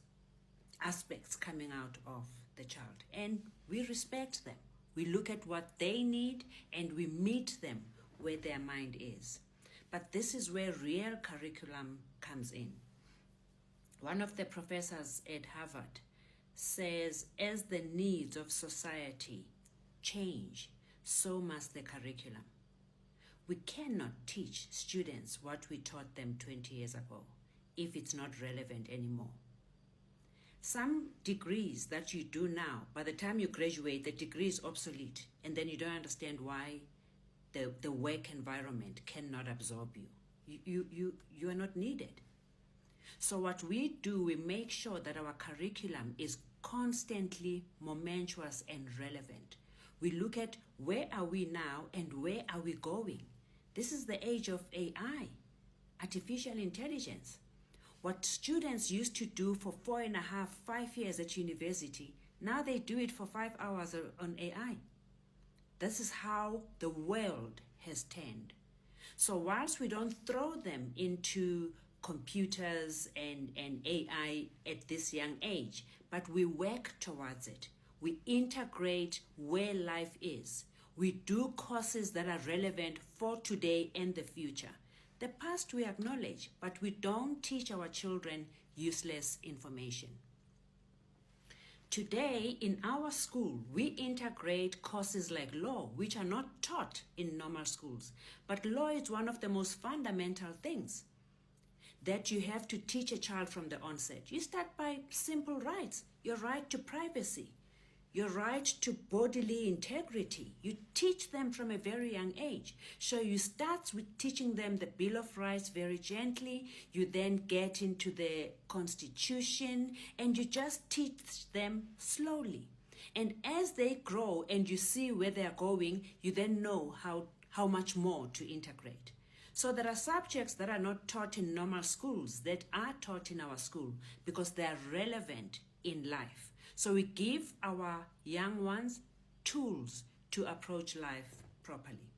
aspects coming out of the child, and we respect them. We look at what they need and we meet them where their mind is. But this is where real curriculum comes in. One of the professors at Harvard says, as the needs of society change, so must the curriculum. We cannot teach students what we taught them 20 years ago if it's not relevant anymore. Some degrees that you do now, by the time you graduate, the degree is obsolete, and then you don't understand why the work environment cannot absorb you. You are not needed. So what we do, we make sure that our curriculum is constantly momentous and relevant. We look at where are we now and where are we going. This is the age of AI, artificial intelligence. What students used to do for 4.5, 5 years at university, now they do it for 5 hours on AI. This is how the world has turned. So whilst we don't throw them into computers and AI at this young age, but we work towards it. We integrate where life is. We do courses that are relevant for today and the future. The past we acknowledge, but we don't teach our children useless information. Today, in our school, we integrate courses like law, which are not taught in normal schools. But law is one of the most fundamental things that you have to teach a child from the onset. You start by simple rights, your right to privacy, your right to bodily integrity. You teach them from a very young age. So you start with teaching them the Bill of Rights very gently. You then get into the Constitution and you just teach them slowly. And as they grow and you see where they're going, you then know how much more to integrate. So there are subjects that are not taught in normal schools that are taught in our school because they are relevant in life. So we give our young ones tools to approach life properly.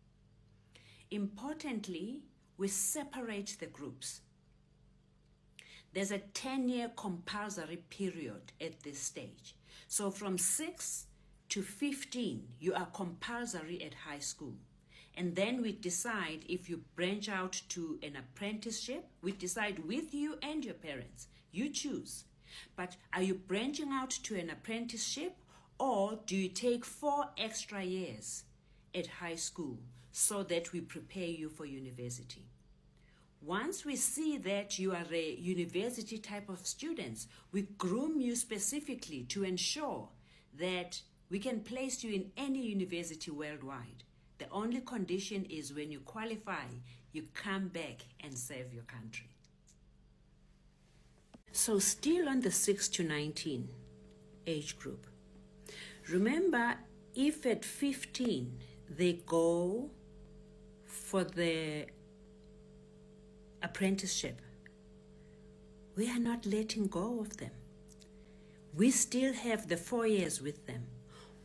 Importantly, we separate the groups. There's a 10-year compulsory period at this stage. So from 6 to 15, you are compulsory at high school. And then we decide if you branch out to an apprenticeship. We decide with you and your parents. You choose. But are you branching out to an apprenticeship, or do you take 4 extra years at high school so that we prepare you for university? Once we see that you are a university type of students, we groom you specifically to ensure that we can place you in any university worldwide. The only condition is when you qualify, you come back and serve your country. So still on the 6 to 19 age group, remember, if at 15 they go for the apprenticeship, we are not letting go of them. We still have the 4 years with them.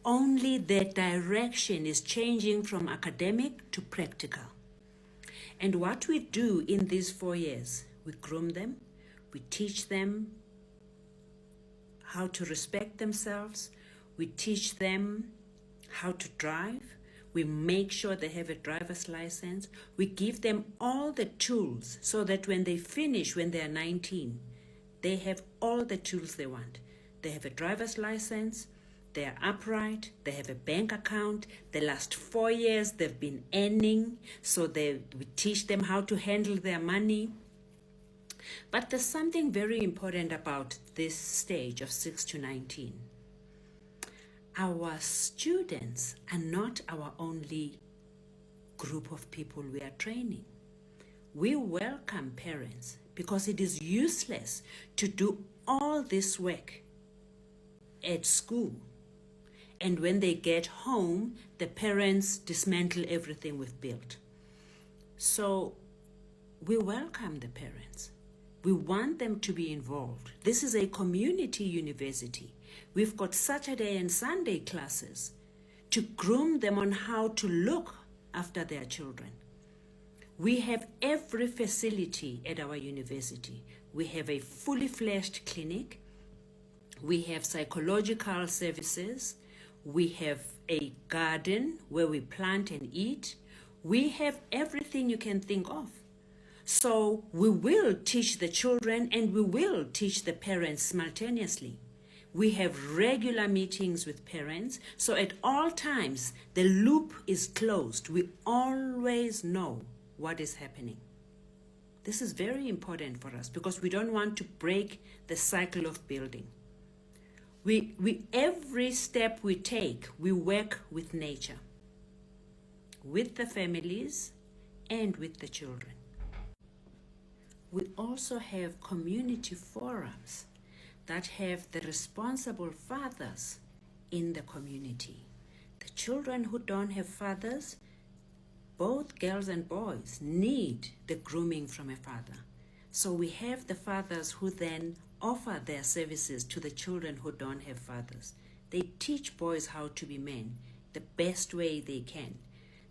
Only the direction is changing from academic to practical. And what we do in these 4 years, we groom them, we teach them how to respect themselves, we teach them how to drive, we make sure they have a driver's license, we give them all the tools so that when they finish, when they are 19, they have all the tools they want. They have a driver's license, they are upright, they have a bank account, the last 4 years they've been earning, so we teach them how to handle their money. But there's something very important about this stage of 6 to 19. Our students are not our only group of people we are training. We welcome parents because it is useless to do all this work at school. And when they get home, the parents dismantle everything we've built. So we welcome the parents. We want them to be involved. This is a community university. We've got Saturday and Sunday classes to groom them on how to look after their children. We have every facility at our university. We have a fully fledged clinic. We have psychological services. We have a garden where we plant and eat. We have everything you can think of. So we will teach the children and we will teach the parents simultaneously. We have regular meetings with parents, so at all times the loop is closed. We always know what is happening. This is very important for us because we don't want to break the cycle of building. We every step we take, we work with nature, with the families and with the children. We also have community forums that have the responsible fathers in the community. The children who don't have fathers, both girls and boys, need the grooming from a father. So we have the fathers who then offer their services to the children who don't have fathers. They teach boys how to be men the best way they can.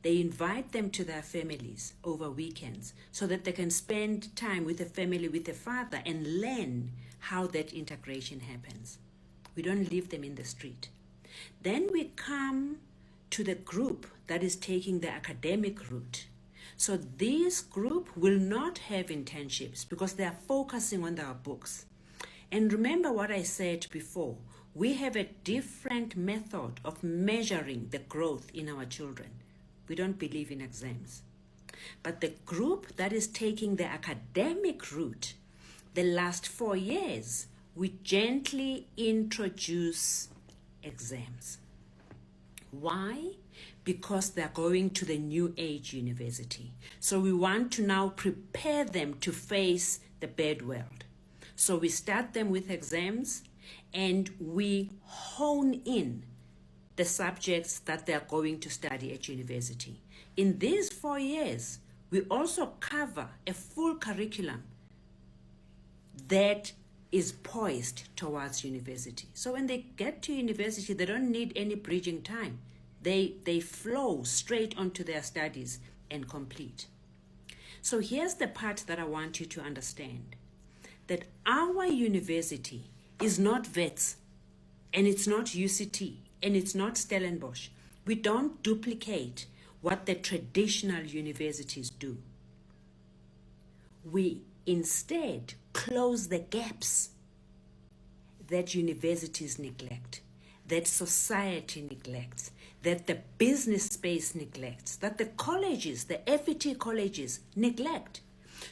They invite them to their families over weekends so that they can spend time with a family with a father and learn how that integration happens. We don't leave them in the street. Then we come to the group that is taking the academic route. So this group will not have internships because they are focusing on their books. And remember what I said before, we have a different method of measuring the growth in our children. We don't believe in exams. But the group that is taking the academic route, the last 4 years, we gently introduce exams. Why? Because they're going to the new age university. So we want to now prepare them to face the bad world. So we start them with exams and we hone in the subjects that they're going to study at university. In these 4 years, we also cover a full curriculum that is poised towards university. So when they get to university, they don't need any bridging time. They flow straight onto their studies and complete. So here's the part that I want you to understand, that our university is not Wits, and it's not UCT, and it's not Stellenbosch. We don't duplicate what the traditional universities do. We instead close the gaps that universities neglect, that society neglects, that the business space neglects, that the colleges, the FET colleges neglect.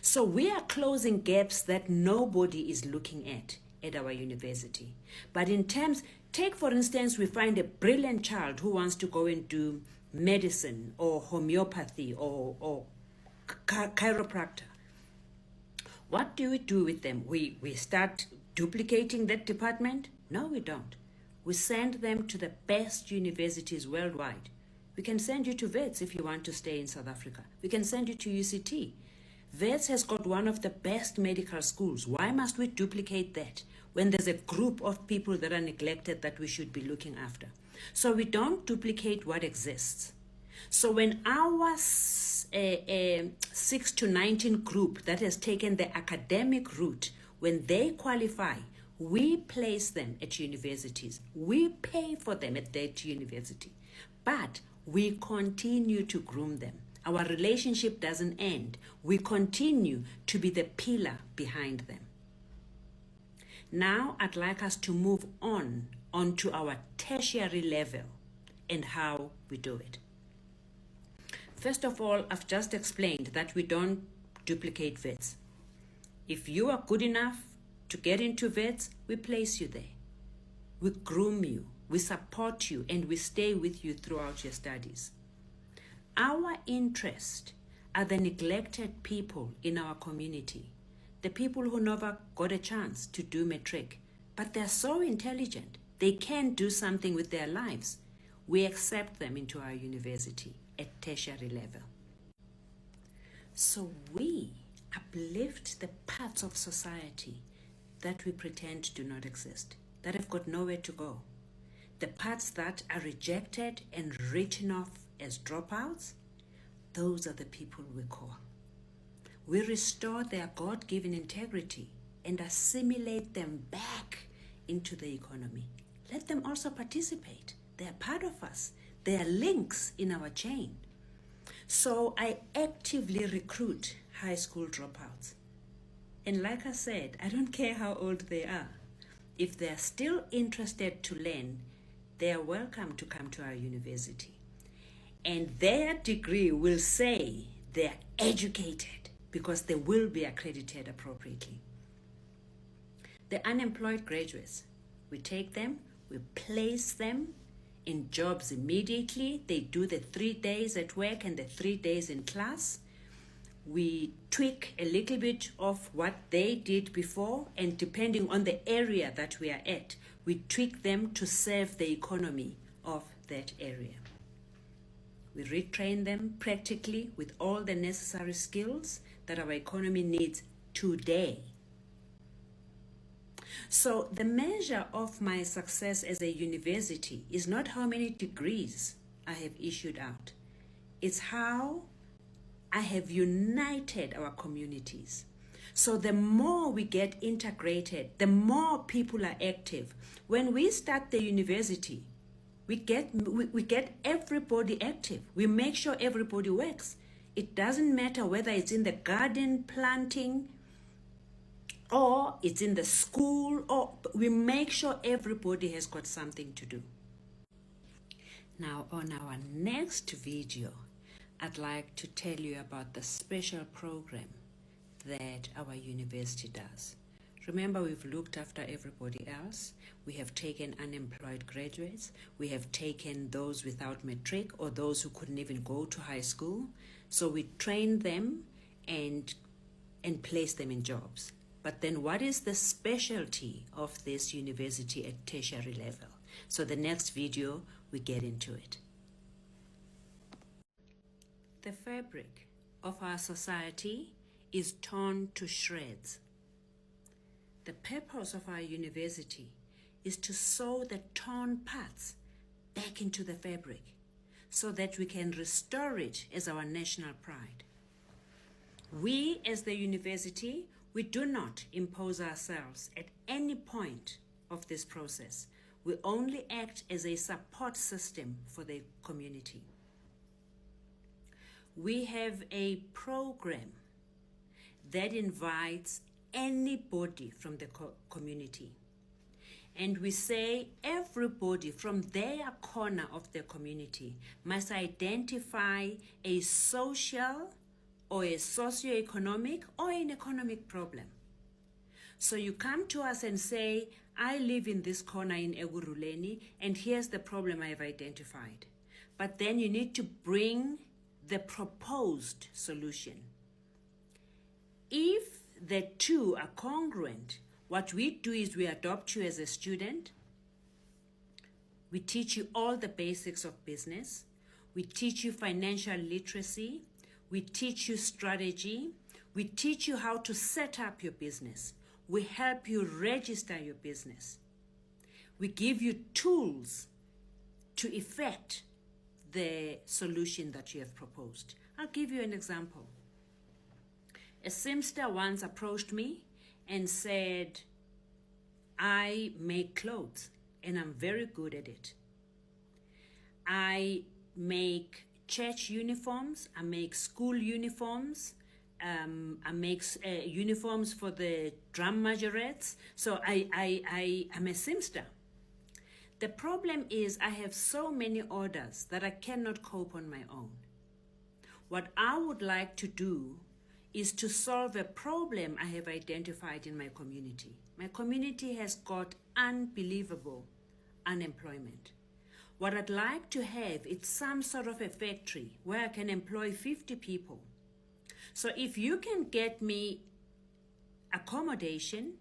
So we are closing gaps that nobody is looking at our university. But in terms, take for instance, we find a brilliant child who wants to go and do medicine or homeopathy or chiropractor. What do we do with them? We start duplicating that department? No, we don't. We send them to the best universities worldwide. We can send you to Wits if you want to stay in South Africa. We can send you to UCT. Wits has got one of the best medical schools. Why must we duplicate that when there's a group of people that are neglected that we should be looking after? So we don't duplicate what exists. So when our 6 to 19 group that has taken the academic route, when they qualify, we place them at universities. We pay for them at that university. But we continue to groom them. Our relationship doesn't end. We continue to be the pillar behind them. Now I'd like us to move onto our tertiary level and how we do it. First of all, I've just explained that we don't duplicate Wits. If you are good enough to get into Wits, we place you there. We groom you, we support you, and we stay with you throughout your studies. our interest are the neglected people in our community, the people who never got a chance to do matric, but they're so intelligent, they can do something with their lives. We accept them into our university at tertiary level. So we uplift the parts of society that we pretend do not exist, that have got nowhere to go. The parts that are rejected and written off as dropouts, those are the people we call. We restore their God-given integrity and assimilate them back into the economy. Let them also participate. They are part of us. They are links in our chain. So I actively recruit high school dropouts. And like I said, I don't care how old they are. If they are still interested to learn, they are welcome to come to our university. And their degree will say they are educated because they will be accredited appropriately. The unemployed graduates, we take them, we place them in jobs immediately. They do the 3 days at work and the 3 days in class. We tweak a little bit of what they did before, and depending on the area that we are at, we tweak them to serve the economy of that area. We retrain them practically with all the necessary skills that our economy needs today. So the measure of my success as a university is not how many degrees I have issued out. It's how I have united our communities. So the more we get integrated, the more people are active. When we start the university, we get everybody active. We make sure everybody works. It doesn't matter whether it's in the garden planting or it's in the school, or we make sure everybody has got something to do. Now, on our next video, I'd like to tell you about the special program that our university does. Remember, we've looked after everybody else. We have taken unemployed graduates. We have taken those without matric or those who couldn't even go to high school. So we train them and place them in jobs. But then what is the specialty of this university at tertiary level? So the next video, we get into it. The fabric of our society is torn to shreds. The purpose of our university is to sew the torn parts back into the fabric so that we can restore it as our national pride. We, as the university, we do not impose ourselves at any point of this process. We only act as a support system for the community. We have a program that invites anybody from the community. And we say everybody from their corner of the community must identify a social or a socio-economic or an economic problem. So you come to us and say, I live in this corner in Ekurhuleni, and here's the problem I have identified. But then you need to bring the proposed solution. If the two are congruent, what we do is we adopt you as a student. We teach you all the basics of business. We teach you financial literacy. We teach you strategy. We teach you how to set up your business. We help you register your business. We give you tools to effect the solution that you have proposed. I'll give you an example. A seamster once approached me and said, I make clothes and I'm very good at it. I make church uniforms, I make school uniforms, I make uniforms for the drum majorettes. So I'm a seamster. The problem is I have so many orders that I cannot cope on my own. What I would like to do is to solve a problem I have identified in my community. My community has got unbelievable unemployment. What I'd like to have is some sort of a factory where I can employ 50 people. So if you can get me accommodation,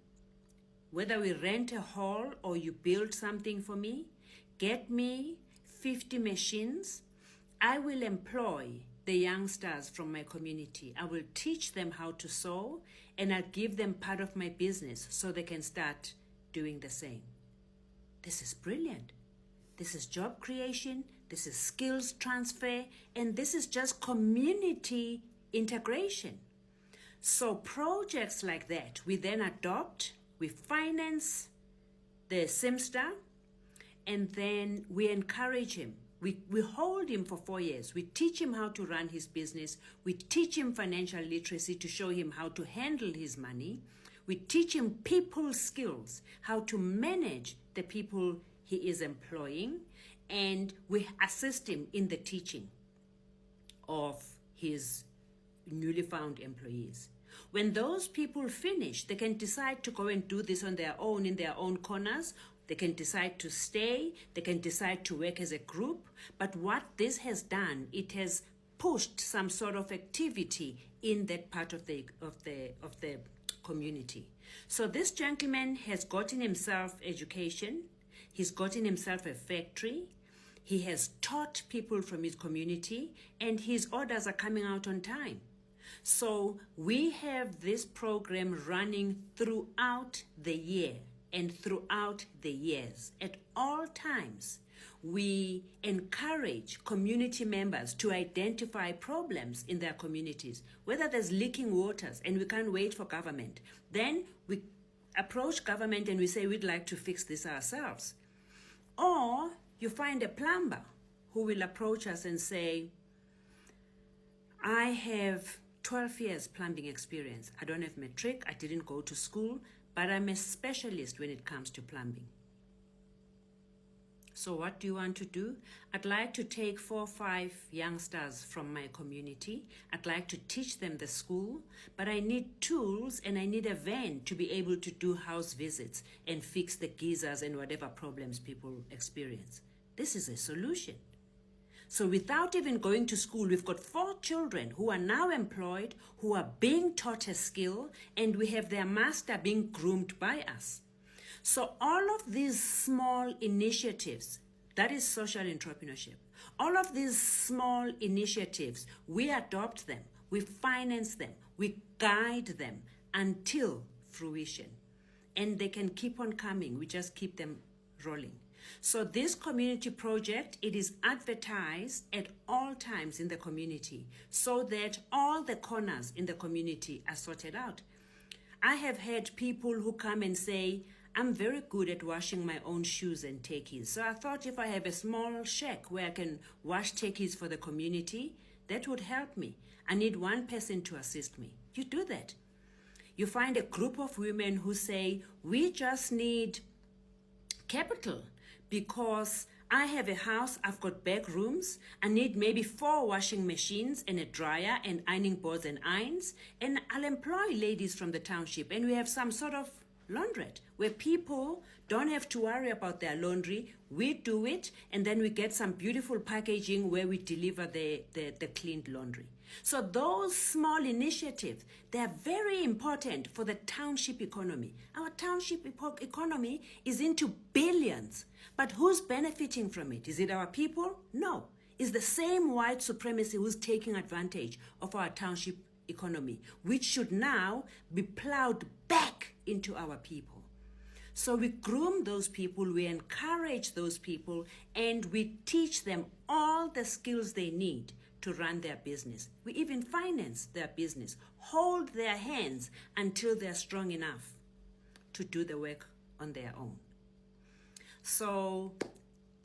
whether we rent a hall or you build something for me, get me 50 machines, I will employ the youngsters from my community. I will teach them how to sew, and I'll give them part of my business so they can start doing the same. This is brilliant. This is job creation, this is skills transfer, and this is just community integration. So projects like that, we then adopt, we finance the seamster, and then we encourage him. We hold him for 4 years. We teach him how to run his business. We teach him financial literacy to show him how to handle his money. We teach him people skills, how to manage the people he is employing, and we assist him in the teaching of his newly found employees. When those people finish, they can decide to go and do this on their own in their own corners. They can decide to stay, they can decide to work as a group. But what this has done, it has pushed some sort of activity in that part of the community. So this gentleman has gotten himself education, he's gotten himself a factory, he has taught people from his community, and his orders are coming out on time. So we have this program running throughout the year and throughout the years. At all times, we encourage community members to identify problems in their communities, whether there's leaking waters and we can't wait for government. Then we approach government and we say we'd like to fix this ourselves. Or you find a plumber who will approach us and say, I have 12 years plumbing experience. I don't have matric, I didn't go to school, but I'm a specialist when it comes to plumbing. So what do you want to do? I'd like to take 4 or 5 youngsters from my community. I'd like to teach them the school, but I need tools and I need a van to be able to do house visits and fix the geysers and whatever problems people experience. This is a solution. So without even going to school, we've got 4 children who are now employed, who are being taught a skill, and we have their master being groomed by us. So all of these small initiatives, that is social entrepreneurship. All of these small initiatives, we adopt them, we finance them, we guide them until fruition. And they can keep on coming, we just keep them rolling. So this community project, it is advertised at all times in the community so that all the corners in the community are sorted out. I have had people who come and say, I'm very good at washing my own shoes and techies. So I thought if I have a small shack where I can wash techies for the community, that would help me. I need one person to assist me. You do that. You find a group of women who say, we just need capital because I have a house, I've got back rooms, I need maybe 4 washing machines and a dryer and ironing boards and irons, and I'll employ ladies from the township, and we have some sort of laundrette where people don't have to worry about their laundry. We do it, and then we get some beautiful packaging where we deliver the cleaned laundry. So those small initiatives, they are very important for the township economy. Our township economy is into billions, but who's benefiting from it? Is it our people? No. It's the same white supremacy who's taking advantage of our township economy, which should now be plowed back into our people. So we groom those people, we encourage those people, and we teach them all the skills they need to run their business. We even finance their business, hold their hands until they're strong enough to do the work on their own. So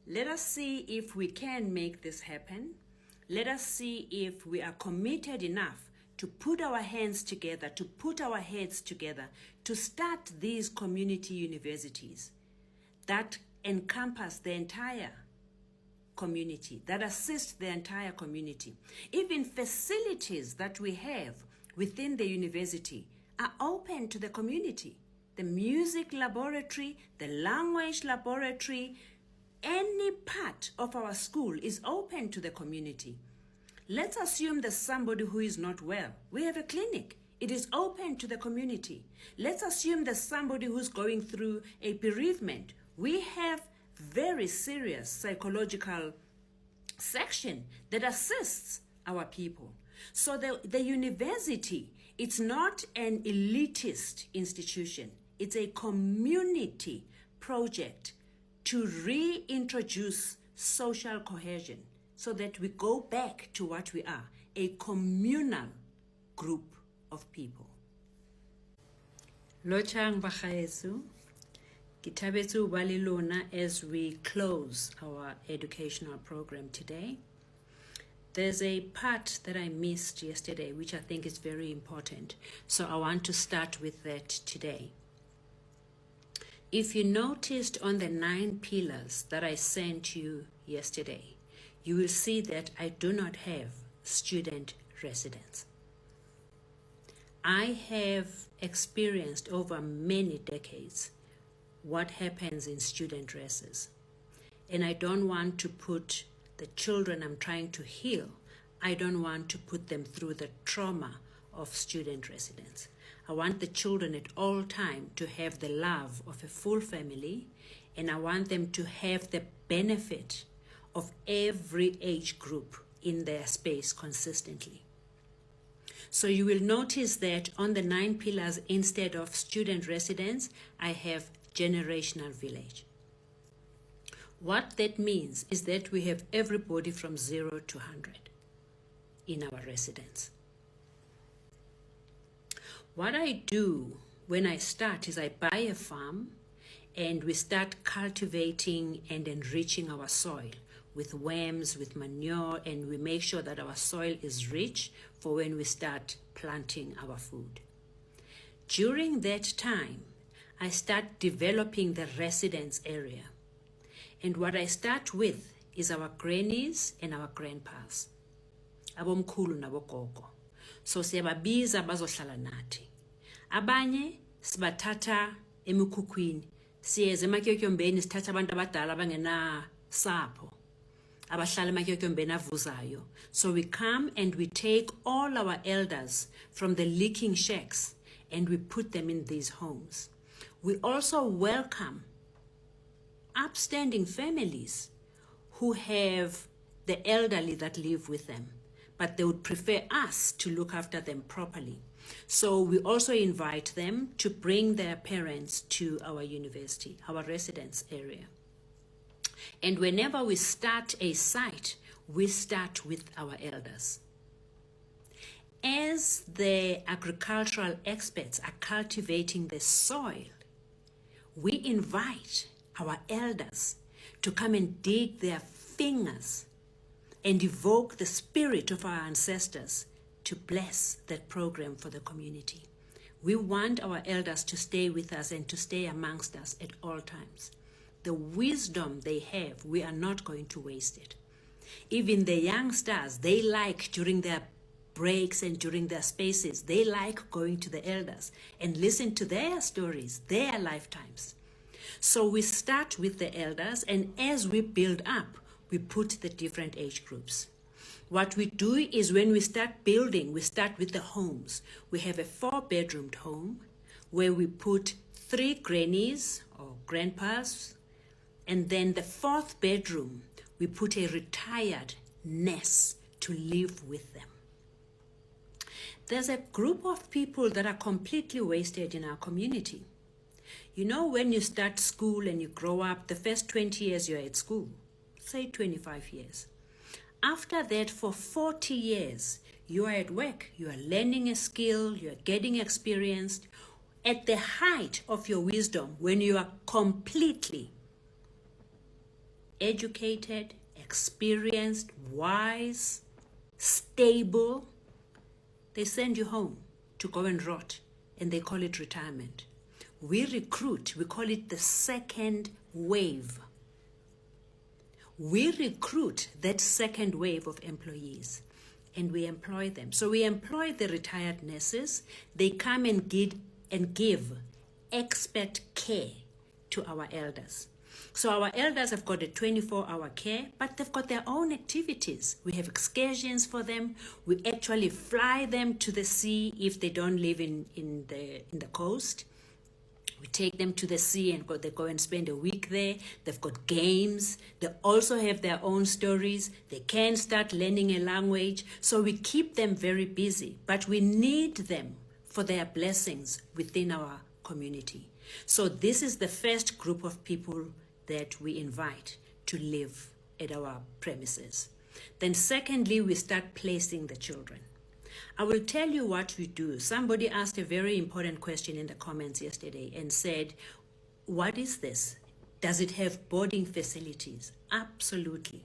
let us see if we can make this happen. Let us see if we are committed enough to put our hands together, to put our heads together, to start these community universities that encompass the entire community, that assist the entire community. Even facilities that we have within the university are open to the community. The music laboratory, the language laboratory, any part of our school is open to the community. Let's assume there's somebody who is not well. We have a clinic. It is open to the community. Let's assume there's somebody who's going through a bereavement. We have very serious psychological section that assists our people. So the university, it's not an elitist institution. It's a community project to reintroduce social cohesion so that we go back to what we are, a communal group of people. Lochang bagaeso, kitabetsu balilona as we close our educational program today. There's a part that I missed yesterday, which I think is very important. So I want to start with that today. If you noticed on the 9 pillars that I sent you yesterday, you will see that I do not have student residence. I have experienced over many decades what happens in student reses. And I don't want to put the children I'm trying to heal, I don't want to put them through the trauma of student residence. I want the children at all time to have the love of a full family, and I want them to have the benefit of every age group in their space consistently. So you will notice that on the 9 pillars, instead of student residence, I have generational village. What that means is that we have everybody from 0 to 100 in our residence. What I do when I start is I buy a farm and we start cultivating and enriching our soil with worms, with manure, and we make sure that our soil is rich for when we start planting our food. During that time, I start developing the residence area. And what I start with is our grannies and our grandpas. Abomkhulu nabogogo. So siyababiza bazohlala nathi. Abanye sibathatha emikhukhwini. Siyeze ematyotyombeni sithatha abantu abadala abangena sapho. Abahlala ematyotyombeni avuzayo. So we come and we take all our elders from the leaking shacks and we put them in these homes. We also welcome upstanding families who have the elderly that live with them, but they would prefer us to look after them properly. So we also invite them to bring their parents to our university, our residence area. And whenever we start a site, we start with our elders. As the agricultural experts are cultivating the soil, we invite our elders to come and dig their fingers and evoke the spirit of our ancestors to bless that program for the community. We want our elders to stay with us and to stay amongst us at all times. The wisdom they have, we are not going to waste it. Even the youngsters, they like during their breaks and during their spaces, they like going to the elders and listen to their stories, their lifetimes. So we start with the elders, and as we build up, we put the different age groups. What we do is when we start building, we start with the homes. We have a 4-bedroomed home where we put 3 grannies or grandpas, and then the 4th bedroom, we put a retired nurse to live with them. There's a group of people that are completely wasted in our community. You know, when you start school and you grow up, the first 20 years you're at school, say 25 years. After that, for 40 years, you are at work, you are learning a skill, you are getting experienced. At the height of your wisdom, when you are completely educated, experienced, wise, stable, they send you home to go and rot, and they call it retirement. We recruit, we call it the second wave. We recruit that second wave of employees and we employ them. So we employ the retired nurses. They come and give expert care to our elders. So our elders have got a 24-hour care, but they've got their own activities. We have excursions for them. We actually fly them to the sea if they don't live in the coast. We take them to the sea and they go and spend a week there. They've got games. They also have their own stories. They can start learning a language. So we keep them very busy, but we need them for their blessings within our community. So this is the first group of people that we invite to live at our premises. Then secondly, we start placing the children. I will tell you what we do. Somebody asked a very important question in the comments yesterday and said, what is this? Does it have boarding facilities? Absolutely.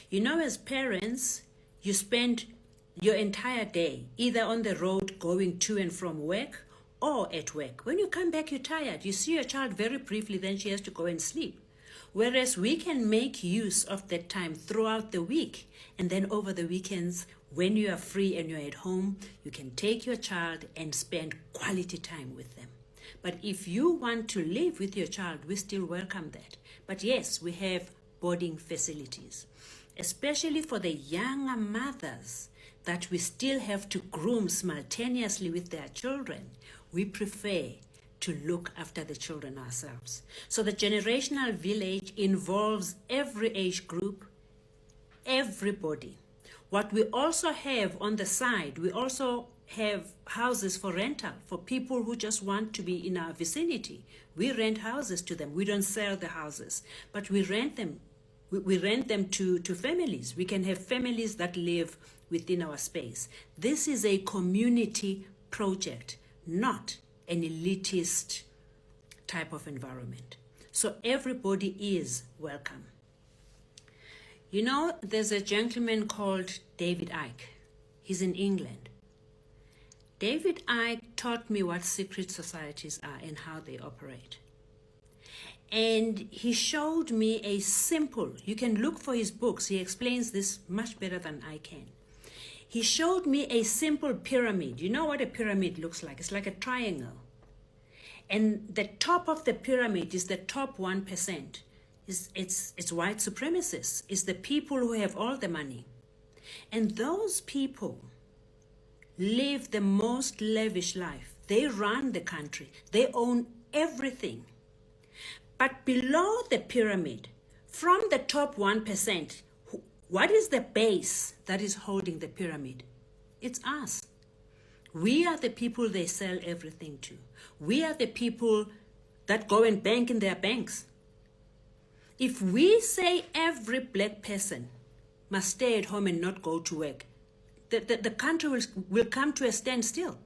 You know, as parents, you spend your entire day either on the road going to and from work or at work. When you come back, you're tired. You see your child very briefly, then she has to go and sleep. Whereas we can make use of that time throughout the week, and then over the weekends, when you are free and you're at home, you can take your child and spend quality time with them. But if you want to live with your child, we still welcome that. But yes, we have boarding facilities, especially for the younger mothers that we still have to groom simultaneously with their children. We prefer to look after the children ourselves. So the generational village involves every age group, everybody. What we also have on the side, we also have houses for rental for people who just want to be in our vicinity. We rent houses to them. We don't sell the houses, but we rent them. We rent them to families. We can have families that live within our space. This is a community project, not an elitist type of environment. So everybody is welcome. You know, there's a gentleman called David Icke. He's in England. David Icke taught me what secret societies are and how they operate. And he showed me a simple, you can look for his books, he explains this much better than I can. He showed me a simple pyramid. You know what a pyramid looks like? It's like a triangle. And the top of the pyramid is the top 1%. It's white supremacists. It's the people who have all the money. And those people live the most lavish life. They run the country. They own everything. But below the pyramid, from the top 1%, what is the base that is holding the pyramid? It's us. We are the people they sell everything to. We are the people that go and bank in their banks. If we say every black person must stay at home and not go to work, the country will come to a standstill.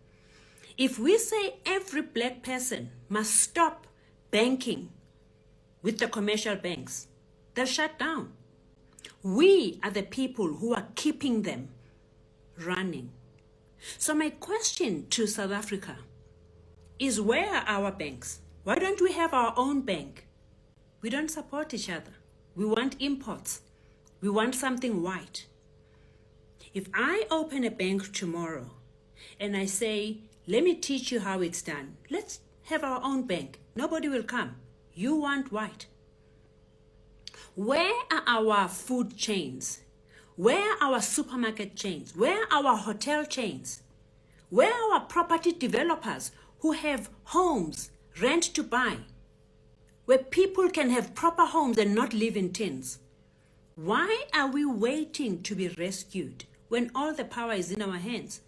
If we say every black person must stop banking with the commercial banks, they'll shut down. We are the people who are keeping them running. So my question to South Africa is, where are our banks? Why don't we have our own bank? We don't support each other. We want imports. We want something white. If I open a bank tomorrow and I say, let me teach you how it's done, let's have our own bank, nobody will come. You want white. Where are our food chains? Where are our supermarket chains? Where are our hotel chains? Where are our property developers who have homes, rent to buy, where people can have proper homes and not live in tents? Why are we waiting to be rescued when all the power is in our hands?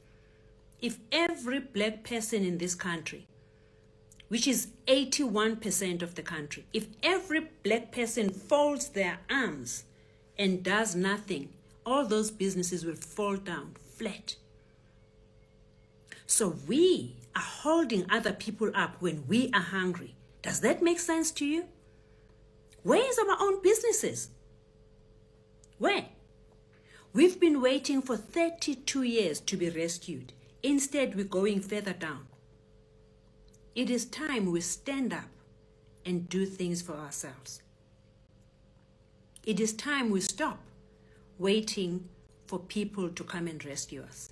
If every black person in this country, which is 81% of the country, if every black person folds their arms and does nothing, all those businesses will fall down flat. So we are holding other people up when we are hungry. Does that make sense to you? Where is our own businesses? Where? We've been waiting for 32 years to be rescued. Instead, we're going further down. It is time we stand up and do things for ourselves. It is time we stop waiting for people to come and rescue us.